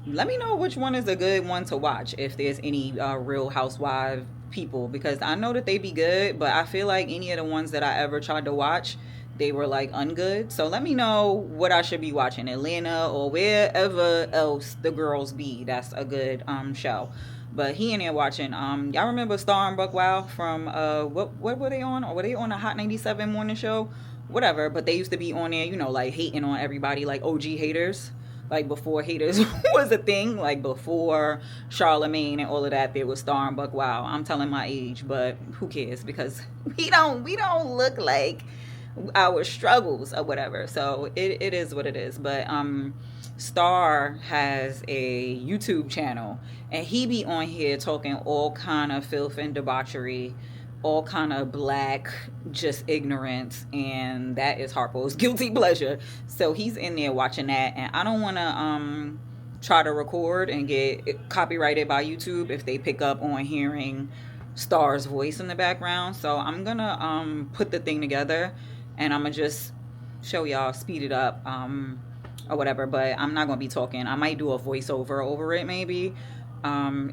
Let me know which one is a good one to watch, if there's any Real Housewife people, because I know that they be good, but I feel like any of the ones that I ever tried to watch, they were like ungood. So let me know what I should be watching, Atlanta or wherever else the girls be. That's a good show. But he in there watching. Y'all remember Star and Buck Wow from what were they on? Or were they on a Hot 97 morning show? Whatever. But they used to be on there, you know, like hating on everybody, like OG haters. Like before haters was a thing, like before Charlemagne and all of that, there was Star and Buck Wow. I'm telling my age, but who cares? Because we don't look like our struggles or whatever. So it is what it is. But Star has a YouTube channel, and he be on here talking all kind of filth and debauchery, all kind of black just ignorance, and that is Harpo's guilty pleasure. So he's in there watching that, and I don't want to try to record and get copyrighted by YouTube if they pick up on hearing Star's voice in the background. So I'm gonna put the thing together, and I'm gonna just show y'all, speed it up or whatever. But I'm not gonna be talking. I might do a voiceover over it maybe,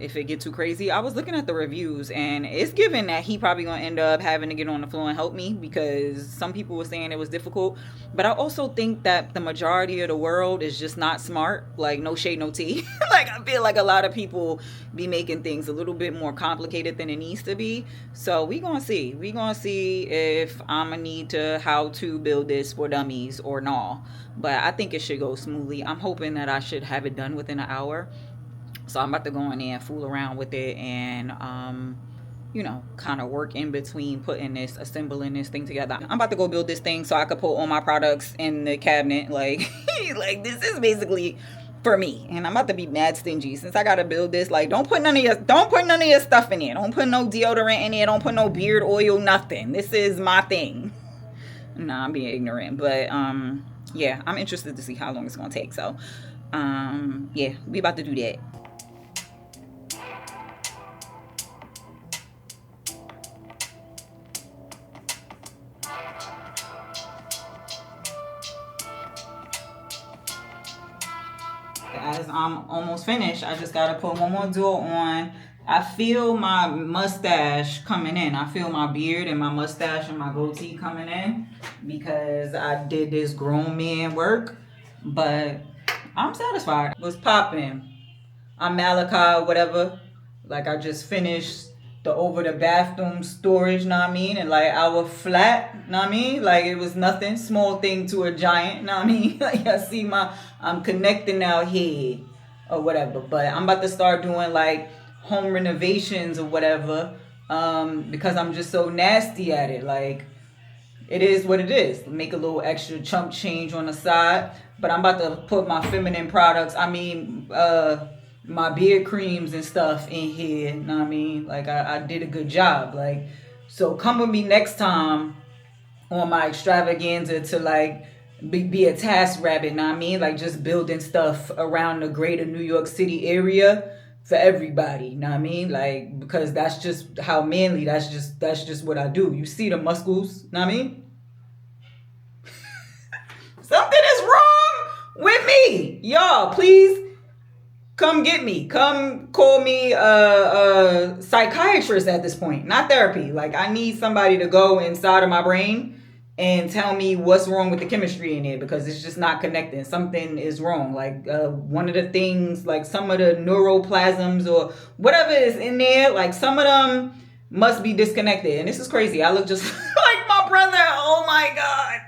if it get too crazy. I was looking at the reviews, and it's given that he probably gonna end up having to get on the floor and help me, because some people were saying it was difficult. But I also think that the majority of the world is just not smart. Like, no shade, no tea. Like, I feel like a lot of people be making things a little bit more complicated than it needs to be. So we gonna see if I'm gonna need to how to build this for dummies or not. But I think it should go smoothly. I'm hoping that I should have it done within an hour. So I'm about to go in there and fool around with it, and you know, kind of work in between assembling this thing together. I'm about to go build this thing so I could put all my products in the cabinet. Like, like this is basically for me, and I'm about to be mad stingy since I gotta build this. Like, don't put none of your stuff in there. Don't put no deodorant in there. Don't put no beard oil, nothing. This is my thing. Nah, I'm being ignorant, but yeah, I'm interested to see how long it's gonna take. So yeah, we about to do that. As I'm almost finished, I just gotta put one more duo on. I feel my mustache coming in. I feel my beard and my mustache and my goatee coming in because I did this grown man work. But I'm satisfied. What's popping? I'm Malachi, whatever. Like, I just finished the over the bathroom storage, know what I mean? And like our flat, know what I mean? Like, it was nothing, small thing to a giant, know what I mean? Like, I see I'm connecting out here or whatever. But I'm about to start doing like home renovations or whatever, because I'm just so nasty at it. Like, it is what it is. Make a little extra chump change on the side. But I'm about to put my feminine products, my beard creams and stuff in here, you know what I mean? Like, I did a good job. Like, so come with me next time on my extravaganza to like be a task rabbit, you know what I mean? Like, just building stuff around the greater New York City area for everybody, you know what I mean? Like, because that's just how manly, that's just what I do. You see the muscles, you know what I mean? Something is wrong with me. Y'all, please come get me. Come call me a psychiatrist at this point, not therapy. Like, I need somebody to go inside of my brain and tell me what's wrong with the chemistry in it, because it's just not connecting. Something is wrong. Like one of the things, like some of the neuroplasms or whatever is in there, like some of them must be disconnected. And this is crazy. I look just like my brother. Oh my God.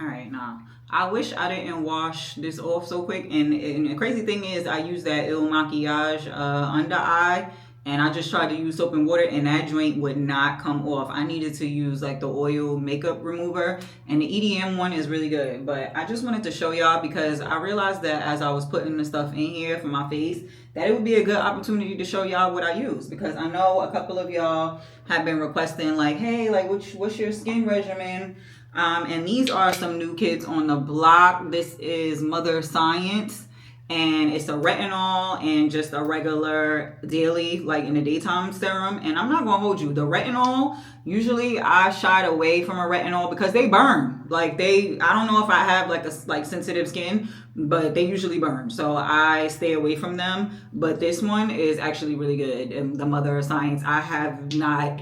All right, now I wish I didn't wash this off so quick. And the crazy thing is, I use that Il Maquillage under eye, and I just tried to use soap and water, and that joint would not come off. I needed to use like the oil makeup remover, and the EDM one is really good. But I just wanted to show y'all, because I realized that as I was putting the stuff in here for my face, that it would be a good opportunity to show y'all what I use. Because I know a couple of y'all have been requesting like, hey, like what's your skin regimen? And these are some new kids on the block. This is Mother Science, and it's a retinol and just a regular daily, like in the daytime serum. And I'm not gonna hold you, the retinol, usually I shied away from a retinol because they burn. Like I don't know if I have like sensitive skin, but they usually burn, so I stay away from them. But this one is actually really good, and the Mother Science, I have not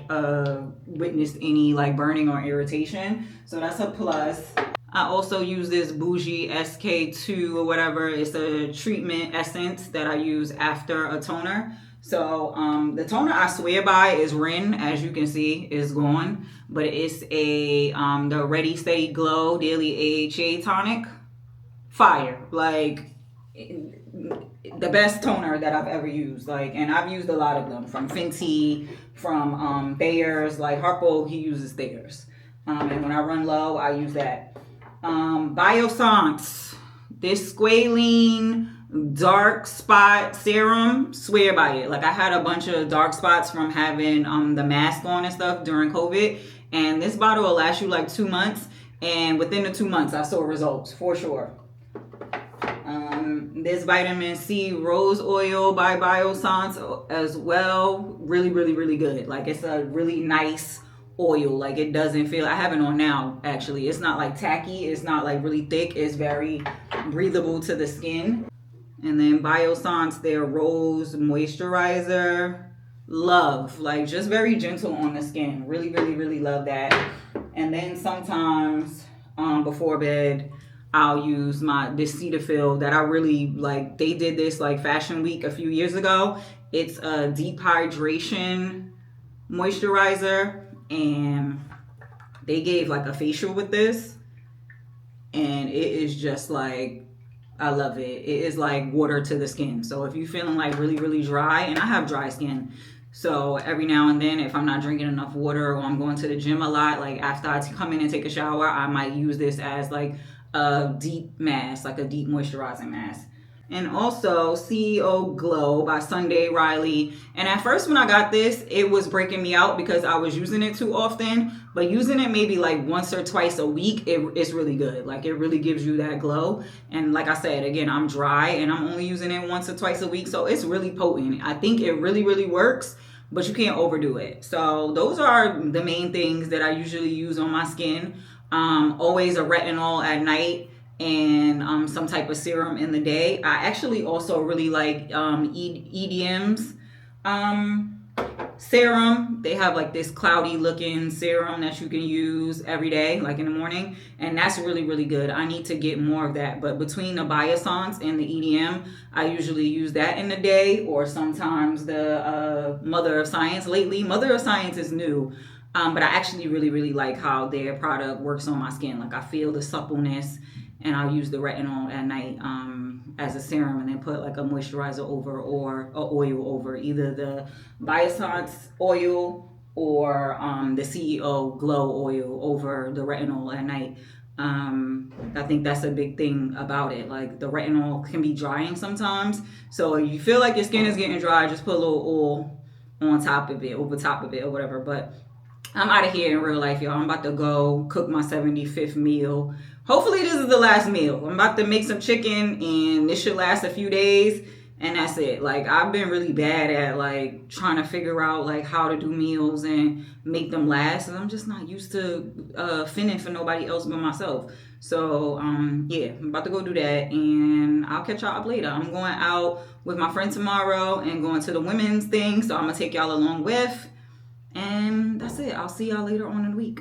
witnessed any like burning or irritation, so that's a plus. I also use this Bougie SK2 or whatever. It's a treatment essence that I use after a toner. So the toner I swear by is Rin, as you can see, is gone. But it's the Ready Steady Glow Daily AHA Tonic. Fire. Like, the best toner that I've ever used. Like, and I've used a lot of them, from Fenty, from Thayer's. Like Harpo, he uses Thayer's. And when I run low, I use that. Biossance, this squalene dark spot serum, swear by it. Like, I had a bunch of dark spots from having the mask on and stuff during COVID, and this bottle will last you like 2 months, and within the 2 months I saw results for sure. This vitamin C rose oil by Biossance as well, really good. Like, it's a really nice oil. Like, it doesn't feel, I have it on now actually, it's not like tacky, it's not like really thick, it's very breathable to the skin. And then Biossance, their rose moisturizer, love, like just very gentle on the skin, really love that. And then sometimes before bed I'll use this Cetaphil that I really like. They did this like Fashion Week a few years ago. It's a deep hydration moisturizer, and they gave like a facial with this, and it is just like, I love it. It is like water to the skin. So if you're feeling like really dry, and I have dry skin, so every now and then if I'm not drinking enough water or I'm going to the gym a lot, like after I come in and take a shower, I might use this as like a deep mask, like a deep moisturizing mask. And also CEO Glow by Sunday Riley. And at first when I got this, it was breaking me out because I was using it too often. But using it maybe like once or twice a week, it's really good. Like, it really gives you that glow. And like I said, again, I'm dry and I'm only using it once or twice a week. So it's really potent. I think it really works, but you can't overdo it. So those are the main things that I usually use on my skin. Always a retinol at night, and some type of serum in the day. I actually also really like EDM's serum. They have like this cloudy looking serum that you can use every day, like in the morning, and that's really good. I need to get more of that. But between the Biossance and the EDM, I usually use that in the day, or sometimes the Mother of Science. Lately, Mother of Science is new. But I actually really like how their product works on my skin. Like, I feel the suppleness, and I'll use the retinol at night as a serum, and then put like a moisturizer over or a oil over, either the Biossance oil or the CEO Glow oil over the retinol at night. I think that's a big thing about it. Like, the retinol can be drying sometimes, so if you feel like your skin is getting dry, just put a little oil on top of it, over top of it, or whatever. But I'm out of here in real life, y'all. I'm about to go cook my 75th meal. Hopefully this is the last meal. I'm about to make some chicken, and this should last a few days, and that's it. Like, I've been really bad at like trying to figure out like how to do meals and make them last, and I'm just not used to fending for nobody else but myself. So yeah, I'm about to go do that, and I'll catch y'all up later. I'm going out with my friend tomorrow and going to the women's thing, so I'm gonna take y'all along with. And that's it. I'll see y'all later on in the week.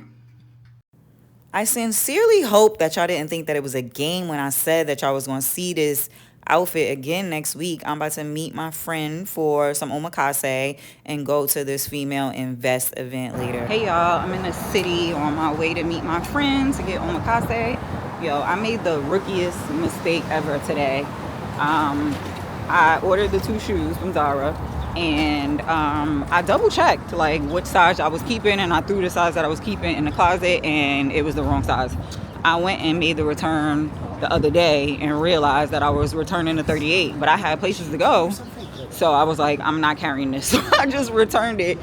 I sincerely hope that y'all didn't think that it was a game when I said that y'all was going to see this outfit again next week. I'm about to meet my friend for some omakase and go to this female invest event later. Hey y'all, I'm in the city on my way to meet my friend to get omakase. Yo, I made the rookiest mistake ever today. I ordered the 2 shoes from Zara, and I double checked like which size I was keeping, and I threw the size that I was keeping in the closet, and it was the wrong size. I went and made the return the other day and realized that I was returning the 38, but I had places to go, so I was like, I'm not carrying this. So I just returned it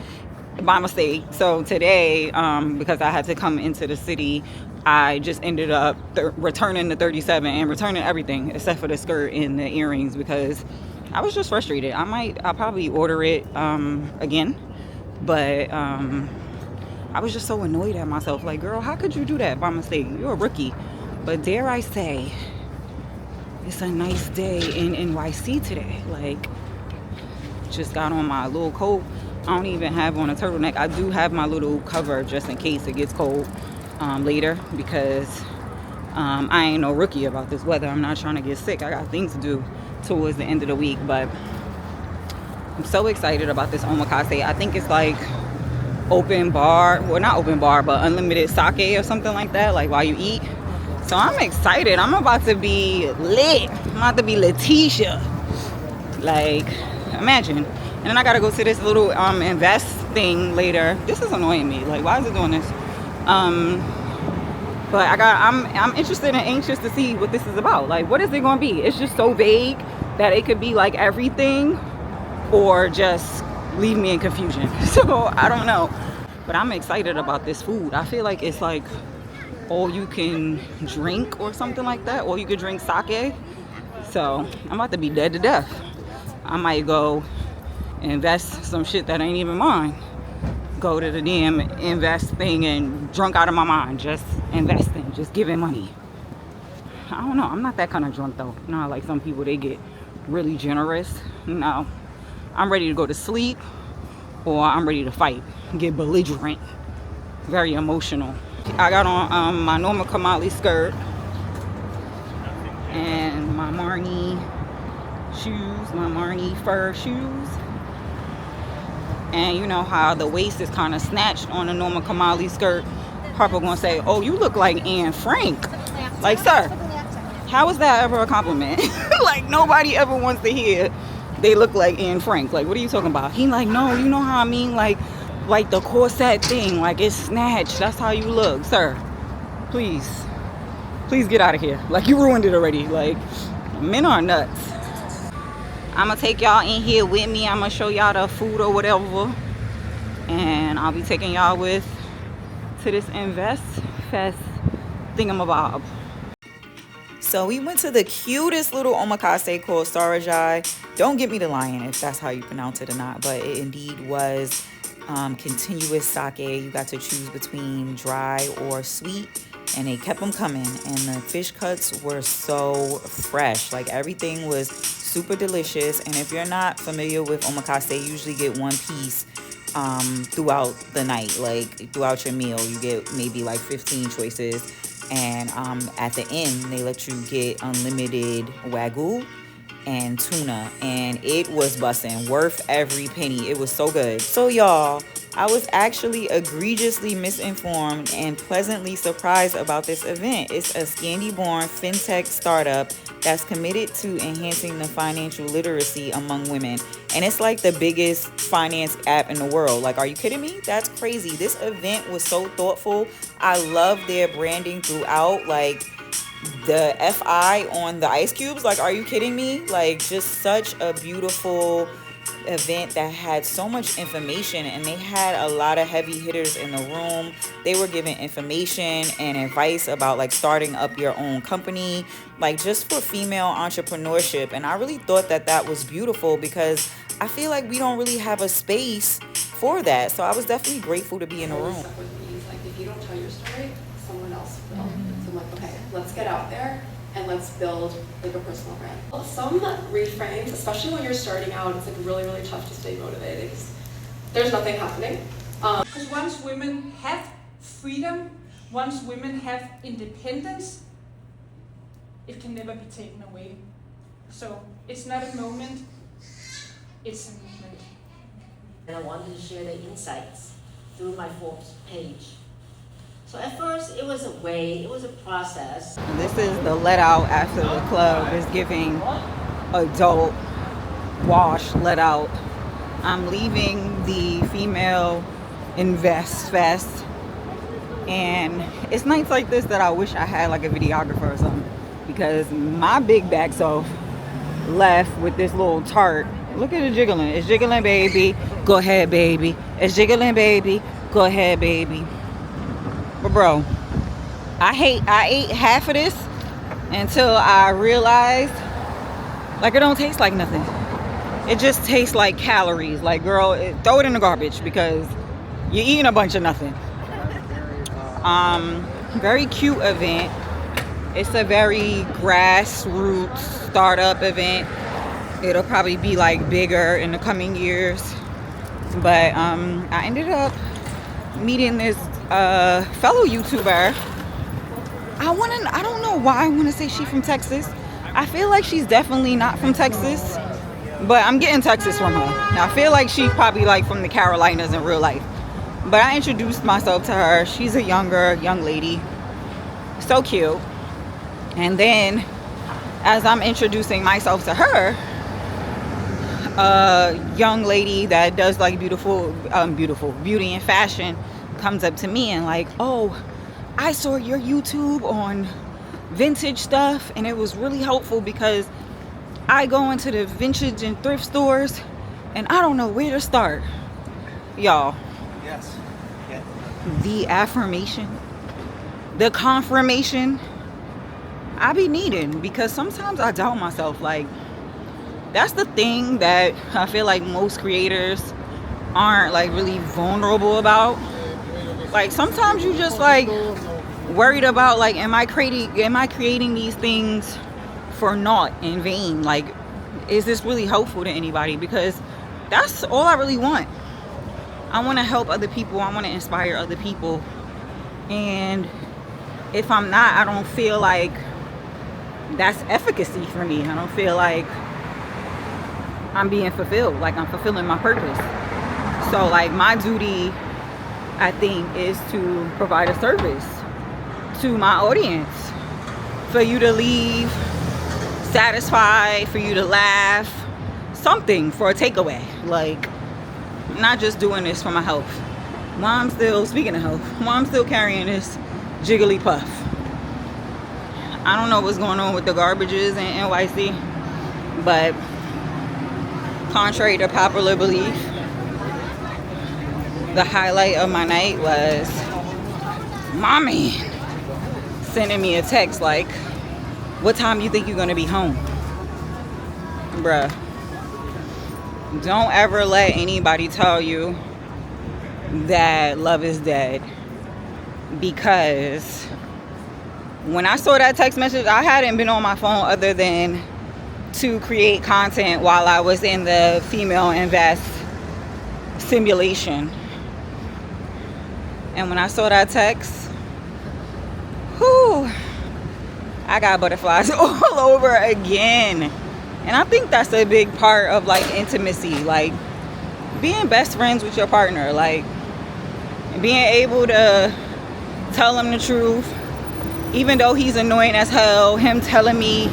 by mistake. So today, because I had to come into the city, I just ended up returning the 37 and returning everything except for the skirt and the earrings, because I was just frustrated. I'll probably order it again, but I was just so annoyed at myself. Like, girl, how could you do that by mistake? You're a rookie. But dare I say, it's a nice day in NYC today. Like, just got on my little coat. I don't even have on a turtleneck. I do have my little cover just in case it gets cold later, because I ain't no rookie about this weather. I'm not trying to get sick. I got things to do towards the end of the week. But I'm so excited about this omakase. I think it's like open bar, well, not open bar, but unlimited sake or something like that, like while you eat. So I'm excited. I'm about to be lit. I'm about to be Letitia. Like, imagine. And then I gotta go to this little invest thing later. This is annoying me. Like, why is it doing this? But I'm interested and anxious to see what this is about. Like, what is it gonna be? It's just so vague that it could be like everything, or just leave me in confusion. So I don't know, but I'm excited about this food. I feel like it's like all you can drink or something like that, or you could drink sake. So I'm about to be dead to death. I might go invest some shit that ain't even mine. Go to the damn invest thing and drunk out of my mind, just investing, just giving money. I don't know, I'm not that kind of drunk though. You know, like some people, they get really generous. No, I'm ready to go to sleep, or I'm ready to fight, get belligerent, very emotional. I got on my normal Kamali skirt and my Marni shoes, my Marni fur shoes. And you know how the waist is kind of snatched on a normal Kamali skirt. Harper gonna say, oh, you look like Anne Frank. Like, sir, how is that ever a compliment? Like, nobody ever wants to hear they look like Anne Frank. Like, what are you talking about? He like, no, you know how I mean, like the corset thing, like it's snatched. That's how you look, sir. Please get out of here. Like, you ruined it already. Like, men are nuts. I'm gonna take y'all in here with me. I'm gonna show y'all the food or whatever, and I'll be taking y'all to this Invest Fest thingamabob. So we went to the cutest little omakase called Sarajai. Don't get me to lying if that's how you pronounce it or not, but it indeed was continuous sake. You got to choose between dry or sweet, and they kept them coming. And the fish cuts were so fresh. Like, everything was super delicious. And if you're not familiar with omakase, you usually get one piece throughout the night. Like, throughout your meal, you get maybe like 15 choices. And at the end, they let you get unlimited wagyu and tuna, and it was bussin', worth every penny. It was so good. So y'all, I was actually egregiously misinformed and pleasantly surprised about this event. It's a Scandi-born fintech startup that's committed to enhancing the financial literacy among women. And it's like the biggest finance app in the world. Like, are you kidding me? That's crazy. This event was so thoughtful. I love their branding throughout. Like, the FI on the ice cubes. Like, are you kidding me? Like, just such a beautiful event that had so much information, and they had a lot of heavy hitters in the room. They were giving information and advice about like starting up your own company, like just for female entrepreneurship. And I really thought that that was beautiful, because I feel like we don't really have a space for that. So I was definitely grateful to be in the room. Like, if you don't tell your story, someone else will. So I'm like, okay, let's get out there and let's build like a personal brand. Well, some reframes, especially when you're starting out, it's like really, really tough to stay motivated because there's nothing happening. Because once women have freedom, once women have independence, it can never be taken away. So it's not a moment, it's a movement. And I wanted to share the insights through my Forbes page. So at first it was a process. This is the let out after the club. Is giving adult wash let out. I'm leaving the female Invest Fest, and it's nights like this that I wish I had like a videographer or something, because my big back self left with this little tart. Look at it jiggling. It's jiggling, baby. Go ahead, baby. It's jiggling, baby. Go ahead, baby. But bro, I ate half of this until I realized like it don't taste like nothing. It just tastes like calories. Like, girl, throw it in the garbage because you're eating a bunch of nothing. Very cute event. It's a very grassroots startup event. It'll probably be like bigger in the coming years. But I ended up meeting this fellow YouTuber. I don't know why I want to say she's from Texas. I feel like she's definitely not from Texas, but I'm getting Texas from her. Now, I feel like she's probably like from the Carolinas in real life. But I introduced myself to her. She's a young lady. So cute. And then as I'm introducing myself to her, a young lady that does like beautiful beauty and fashion comes up to me and like, oh, I saw your YouTube on vintage stuff, and it was really helpful because I go into the vintage and thrift stores and I don't know where to start. Y'all, yes. Yeah. The affirmation, the confirmation I be needing, because sometimes I doubt myself. Like, that's the thing that I feel like most creators aren't like really vulnerable about. Like, sometimes you just like worried about like, am I creating these things for naught, in vain? Like, is this really helpful to anybody? Because that's all I really want. I want to help other people. I want to inspire other people. And if I'm not, I don't feel like that's efficacy for me. I don't feel like I'm being fulfilled, like I'm fulfilling my purpose. So like, my duty, I think, is to provide a service to my audience, for you to leave satisfied, for you to laugh, something for a takeaway. Like, I'm not just doing this for my health. Speaking of health, while I'm still carrying this jiggly puff. I don't know what's going on with the garbages in NYC, but contrary to popular belief, the highlight of my night was mommy sending me a text like, what time you think you're gonna be home? Bruh, don't ever let anybody tell you that love is dead, because when I saw that text message, I hadn't been on my phone other than to create content while I was in the female invest simulation. And when I saw that text, whew, I got butterflies all over again. And I think that's a big part of like intimacy, like being best friends with your partner, like being able to tell him the truth, even though he's annoying as hell. Him telling me,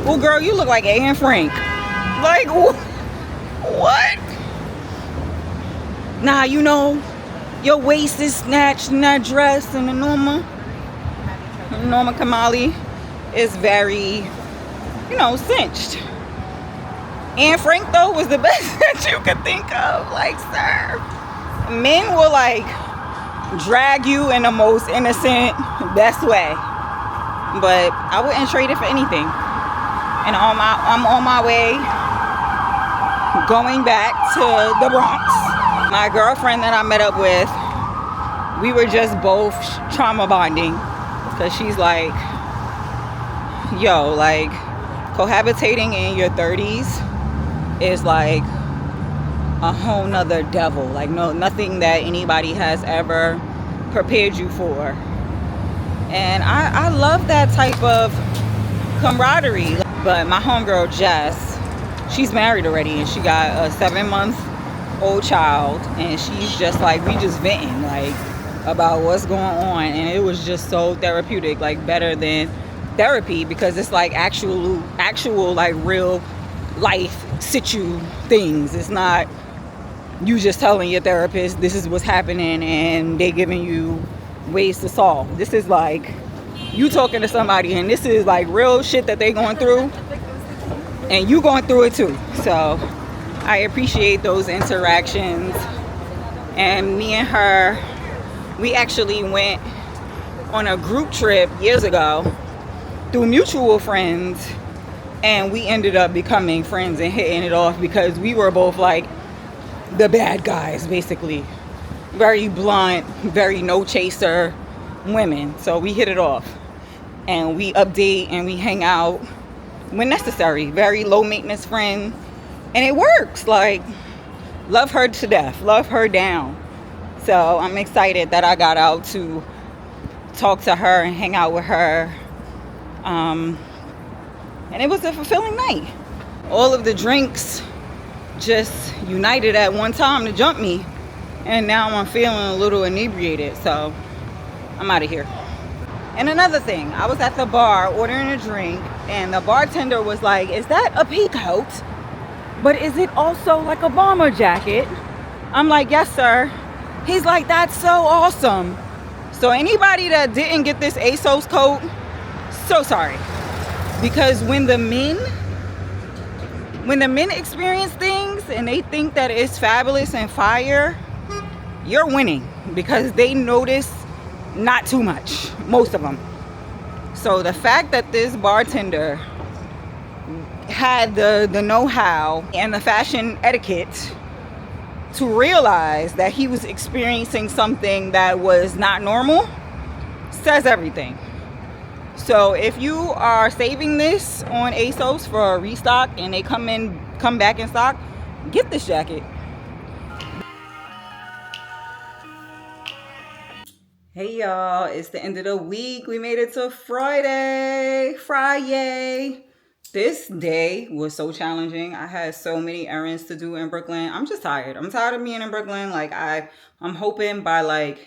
well, girl, you look like Anne Frank. Like, what? Nah, you know, your waist is snatched in that dress, and the Norma Kamali is very, you know, cinched. Anne Frank, though, was the best that you could think of. Like, sir, men will like drag you in the most innocent, best way, but I wouldn't trade it for anything. And I'm on my way going back to the Bronx. My girlfriend that I met up with, we were just both trauma bonding, because she's like, yo, like, cohabitating in your 30s is like a whole nother devil. Like, nothing that anybody has ever prepared you for. And I love that type of camaraderie. But my homegirl Jess, she's married already, and she got a 7-month-old child, and she's just like, we just venting like about what's going on, and it was just so therapeutic, like better than therapy, because it's like actual like real life situ things. It's not you just telling your therapist this is what's happening and they giving you ways to solve. This is like you talking to somebody, and this is like real shit that they going through, and you going through it too. So I appreciate those interactions. And me and her, we actually went on a group trip years ago through mutual friends, and we ended up becoming friends and hitting it off because we were both like the bad guys, basically. Very blunt, very no chaser women. So we hit it off, and we update and we hang out when necessary. Very low maintenance friend, and it works. Like, love her to death, love her down. So I'm excited that I got out to talk to her and hang out with her. And it was a fulfilling night. All of the drinks just united at one time to jump me, and now I'm feeling a little inebriated, so I'm out of here. And another thing, I was at the bar ordering a drink, and the bartender was like, is that a pea coat? But is it also like a bomber jacket? I'm like, yes, sir. He's like, that's so awesome. So anybody that didn't get this ASOS coat, so sorry. Because when the men experience things and they think that it's fabulous and fire, you're winning, because they notice not too much, most of them. So the fact that this bartender had the know-how and the fashion etiquette to realize that he was experiencing something that was not normal says everything. So if you are saving this on ASOS for a restock and they come back in stock, get this jacket. Hey y'all, it's the end of the week. We made it to Friday. This day was so challenging. I had so many errands to do in Brooklyn. I'm just tired. I'm tired of being in Brooklyn. Like I'm hoping by like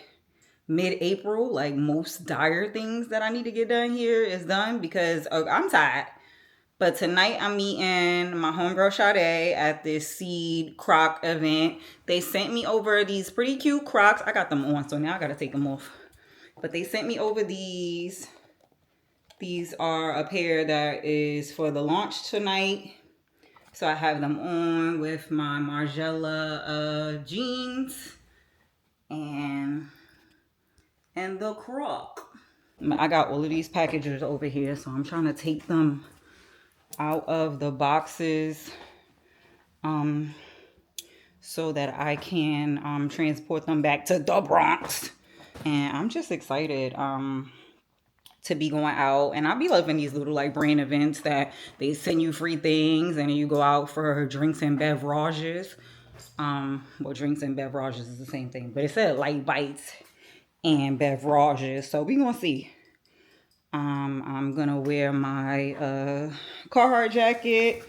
mid-April, like most dire things that I need to get done here is done, because I'm tired. But tonight I'm meeting my homegirl Sade at this Seed Croc event. They sent me over these pretty cute Crocs. I got them on, so now I gotta take them off. But they sent me over these. These are a pair that is for the launch tonight. So I have them on with my Margiela jeans and the Croc. I got all of these packages over here, so I'm trying to take them out of the boxes so that I can transport them back to the Bronx. And I'm just excited to be going out, and I'll be loving these little like brand events that they send you free things and you go out for drinks and beverages. Well, drinks and beverages is the same thing, but it said light bites and beverages, so we gonna see. I'm gonna wear my Carhartt jacket,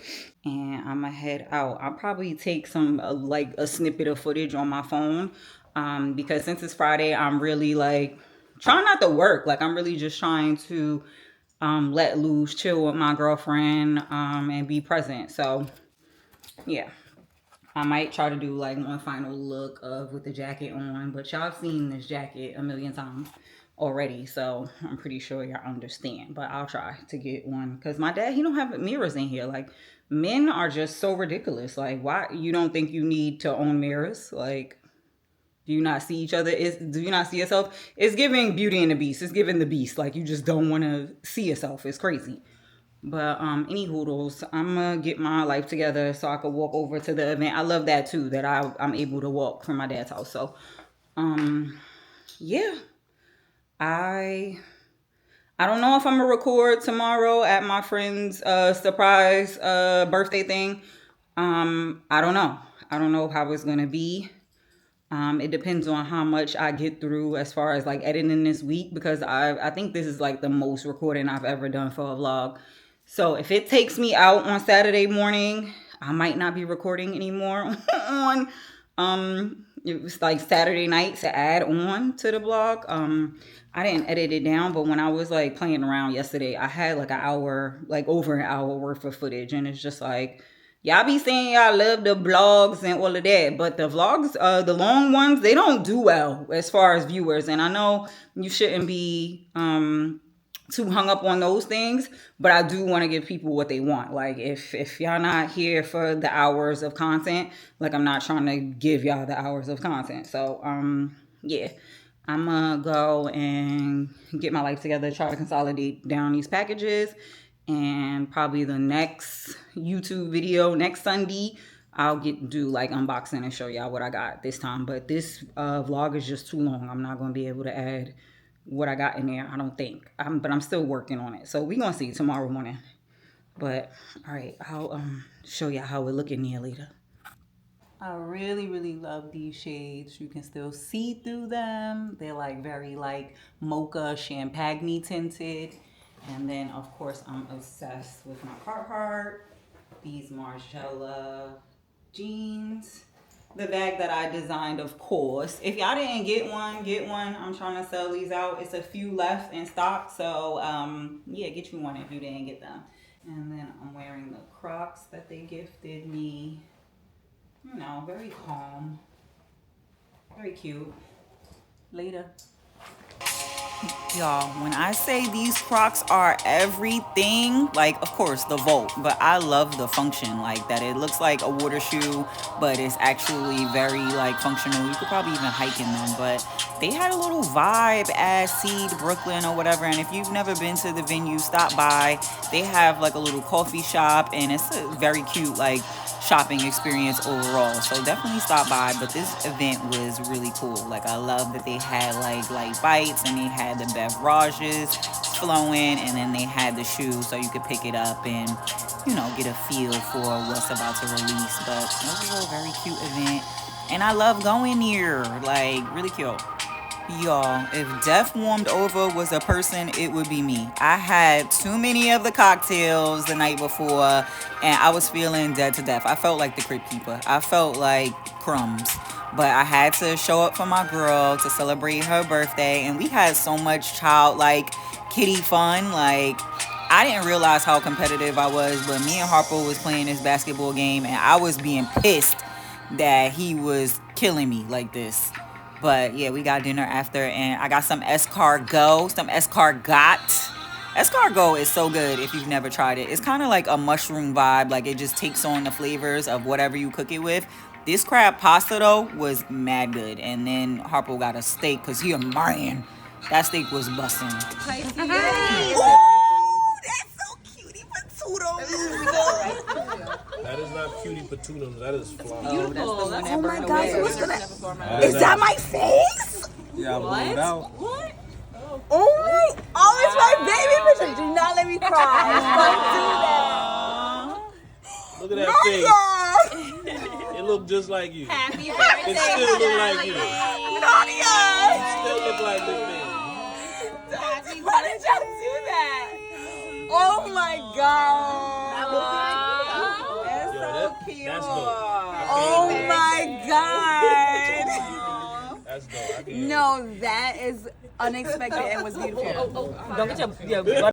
and I'm gonna head out. I'll probably take some like a snippet of footage on my phone, because since it's Friday, I'm really like trying not to work. Like I'm really just trying to let loose, chill with my girlfriend, and be present. So yeah, I might try to do like one final look of with the jacket on, but y'all seen this jacket a million times already, so I'm pretty sure y'all understand. But I'll try to get one, because my dad, he don't have mirrors in here. Like, men are just so ridiculous. Like, why you don't think you need to own mirrors? Like, do you not see each other? Do you not see yourself? It's giving Beauty and the Beast. It's giving the Beast. Like, you just don't want to see yourself. It's crazy. But any hoodles, I'm gonna get my life together so I could walk over to the event. I love that too, that I'm able to walk from my dad's house. So yeah, I don't know if I'm gonna record tomorrow at my friend's surprise birthday thing. I don't know how it's gonna be. It depends on how much I get through as far as like editing this week, because I think this is like the most recording I've ever done for a vlog. So if it takes me out on Saturday morning, I might not be recording anymore on it was like Saturday night to add on to the blog. I didn't edit it down, but when I was like playing around yesterday, I had like an hour, like over an hour worth of footage, and it's just like, y'all be saying y'all love the vlogs and all of that, but the vlogs, the long ones, they don't do well as far as viewers. And I know you shouldn't be too hung up on those things, but I do want to give people what they want. Like if y'all not here for the hours of content, like I'm not trying to give y'all the hours of content. So yeah, I'm gonna go and get my life together, try to consolidate down these packages, and probably the next YouTube video next Sunday, I'll do like unboxing and show y'all what I got this time. But this vlog is just too long. I'm not gonna be able to add what I got in there, I don't think. But I'm still working on it. So we're gonna see tomorrow morning. But all right, I'll show y'all how we're looking here later. I really love these shades. You can still see through them. They're like very like mocha champagne tinted. And then of course I'm obsessed with my Carhartt, these Margiela jeans. The bag that I designed, of course. If y'all didn't get one, get one. I'm trying to sell these out. It's a few left in stock. So, yeah, get you one if you didn't get them. And then I'm wearing the Crocs that they gifted me. You know, very calm. Very cute. Later. Y'all, when I say these Crocs are everything, like, of course, the Volt, but I love the function, like, that it looks like a water shoe, but it's actually very, like, functional. You could probably even hike in them, but they had a little vibe as Seed Brooklyn or whatever, and if you've never been to the venue, stop by. They have, like, a little coffee shop, and it's a very cute, like, shopping experience overall, so definitely stop by. But this event was really cool. Like, I love that they had like light bites, and they had the beverages flowing, and then they had the shoes so you could pick it up and, you know, get a feel for what's about to release. But overall, very cute event, and I love going here. Like, really cute. Y'all, if Death Warmed Over was a person, it would be me. I had too many of the cocktails the night before, and I was feeling dead to death. I felt like the Crypt Keeper. I felt like Crumbs. But I had to show up for my girl to celebrate her birthday, and we had so much childlike kitty fun. Like, I didn't realize how competitive I was, but me and Harper was playing this basketball game, and I was being pissed that he was killing me like this. But yeah, we got dinner after, and I got some escargot, some escargot. Escargot is so good if you've never tried it. It's kind of like a mushroom vibe. Like, it just takes on the flavors of whatever you cook it with. This crab pasta, though, was mad good. And then Harpo got a steak, because he a man. That steak was busting. Ooh, that's so cutie patootie. That is not cutie patootie. That is fly. Oh, that's the one that burned away. Is that my face? Yeah, I blew it out. What? Oh, it's my baby picture. Do not let me cry. Don't do that. Look at that face. It looked just like you. Happy It birthday. still look like you. Nadia. You still look like this baby. Why did y'all do that? Oh my God. That's so cute. That's dope. Oh my God. That's dope. No, that is unexpected and was beautiful. Don't get your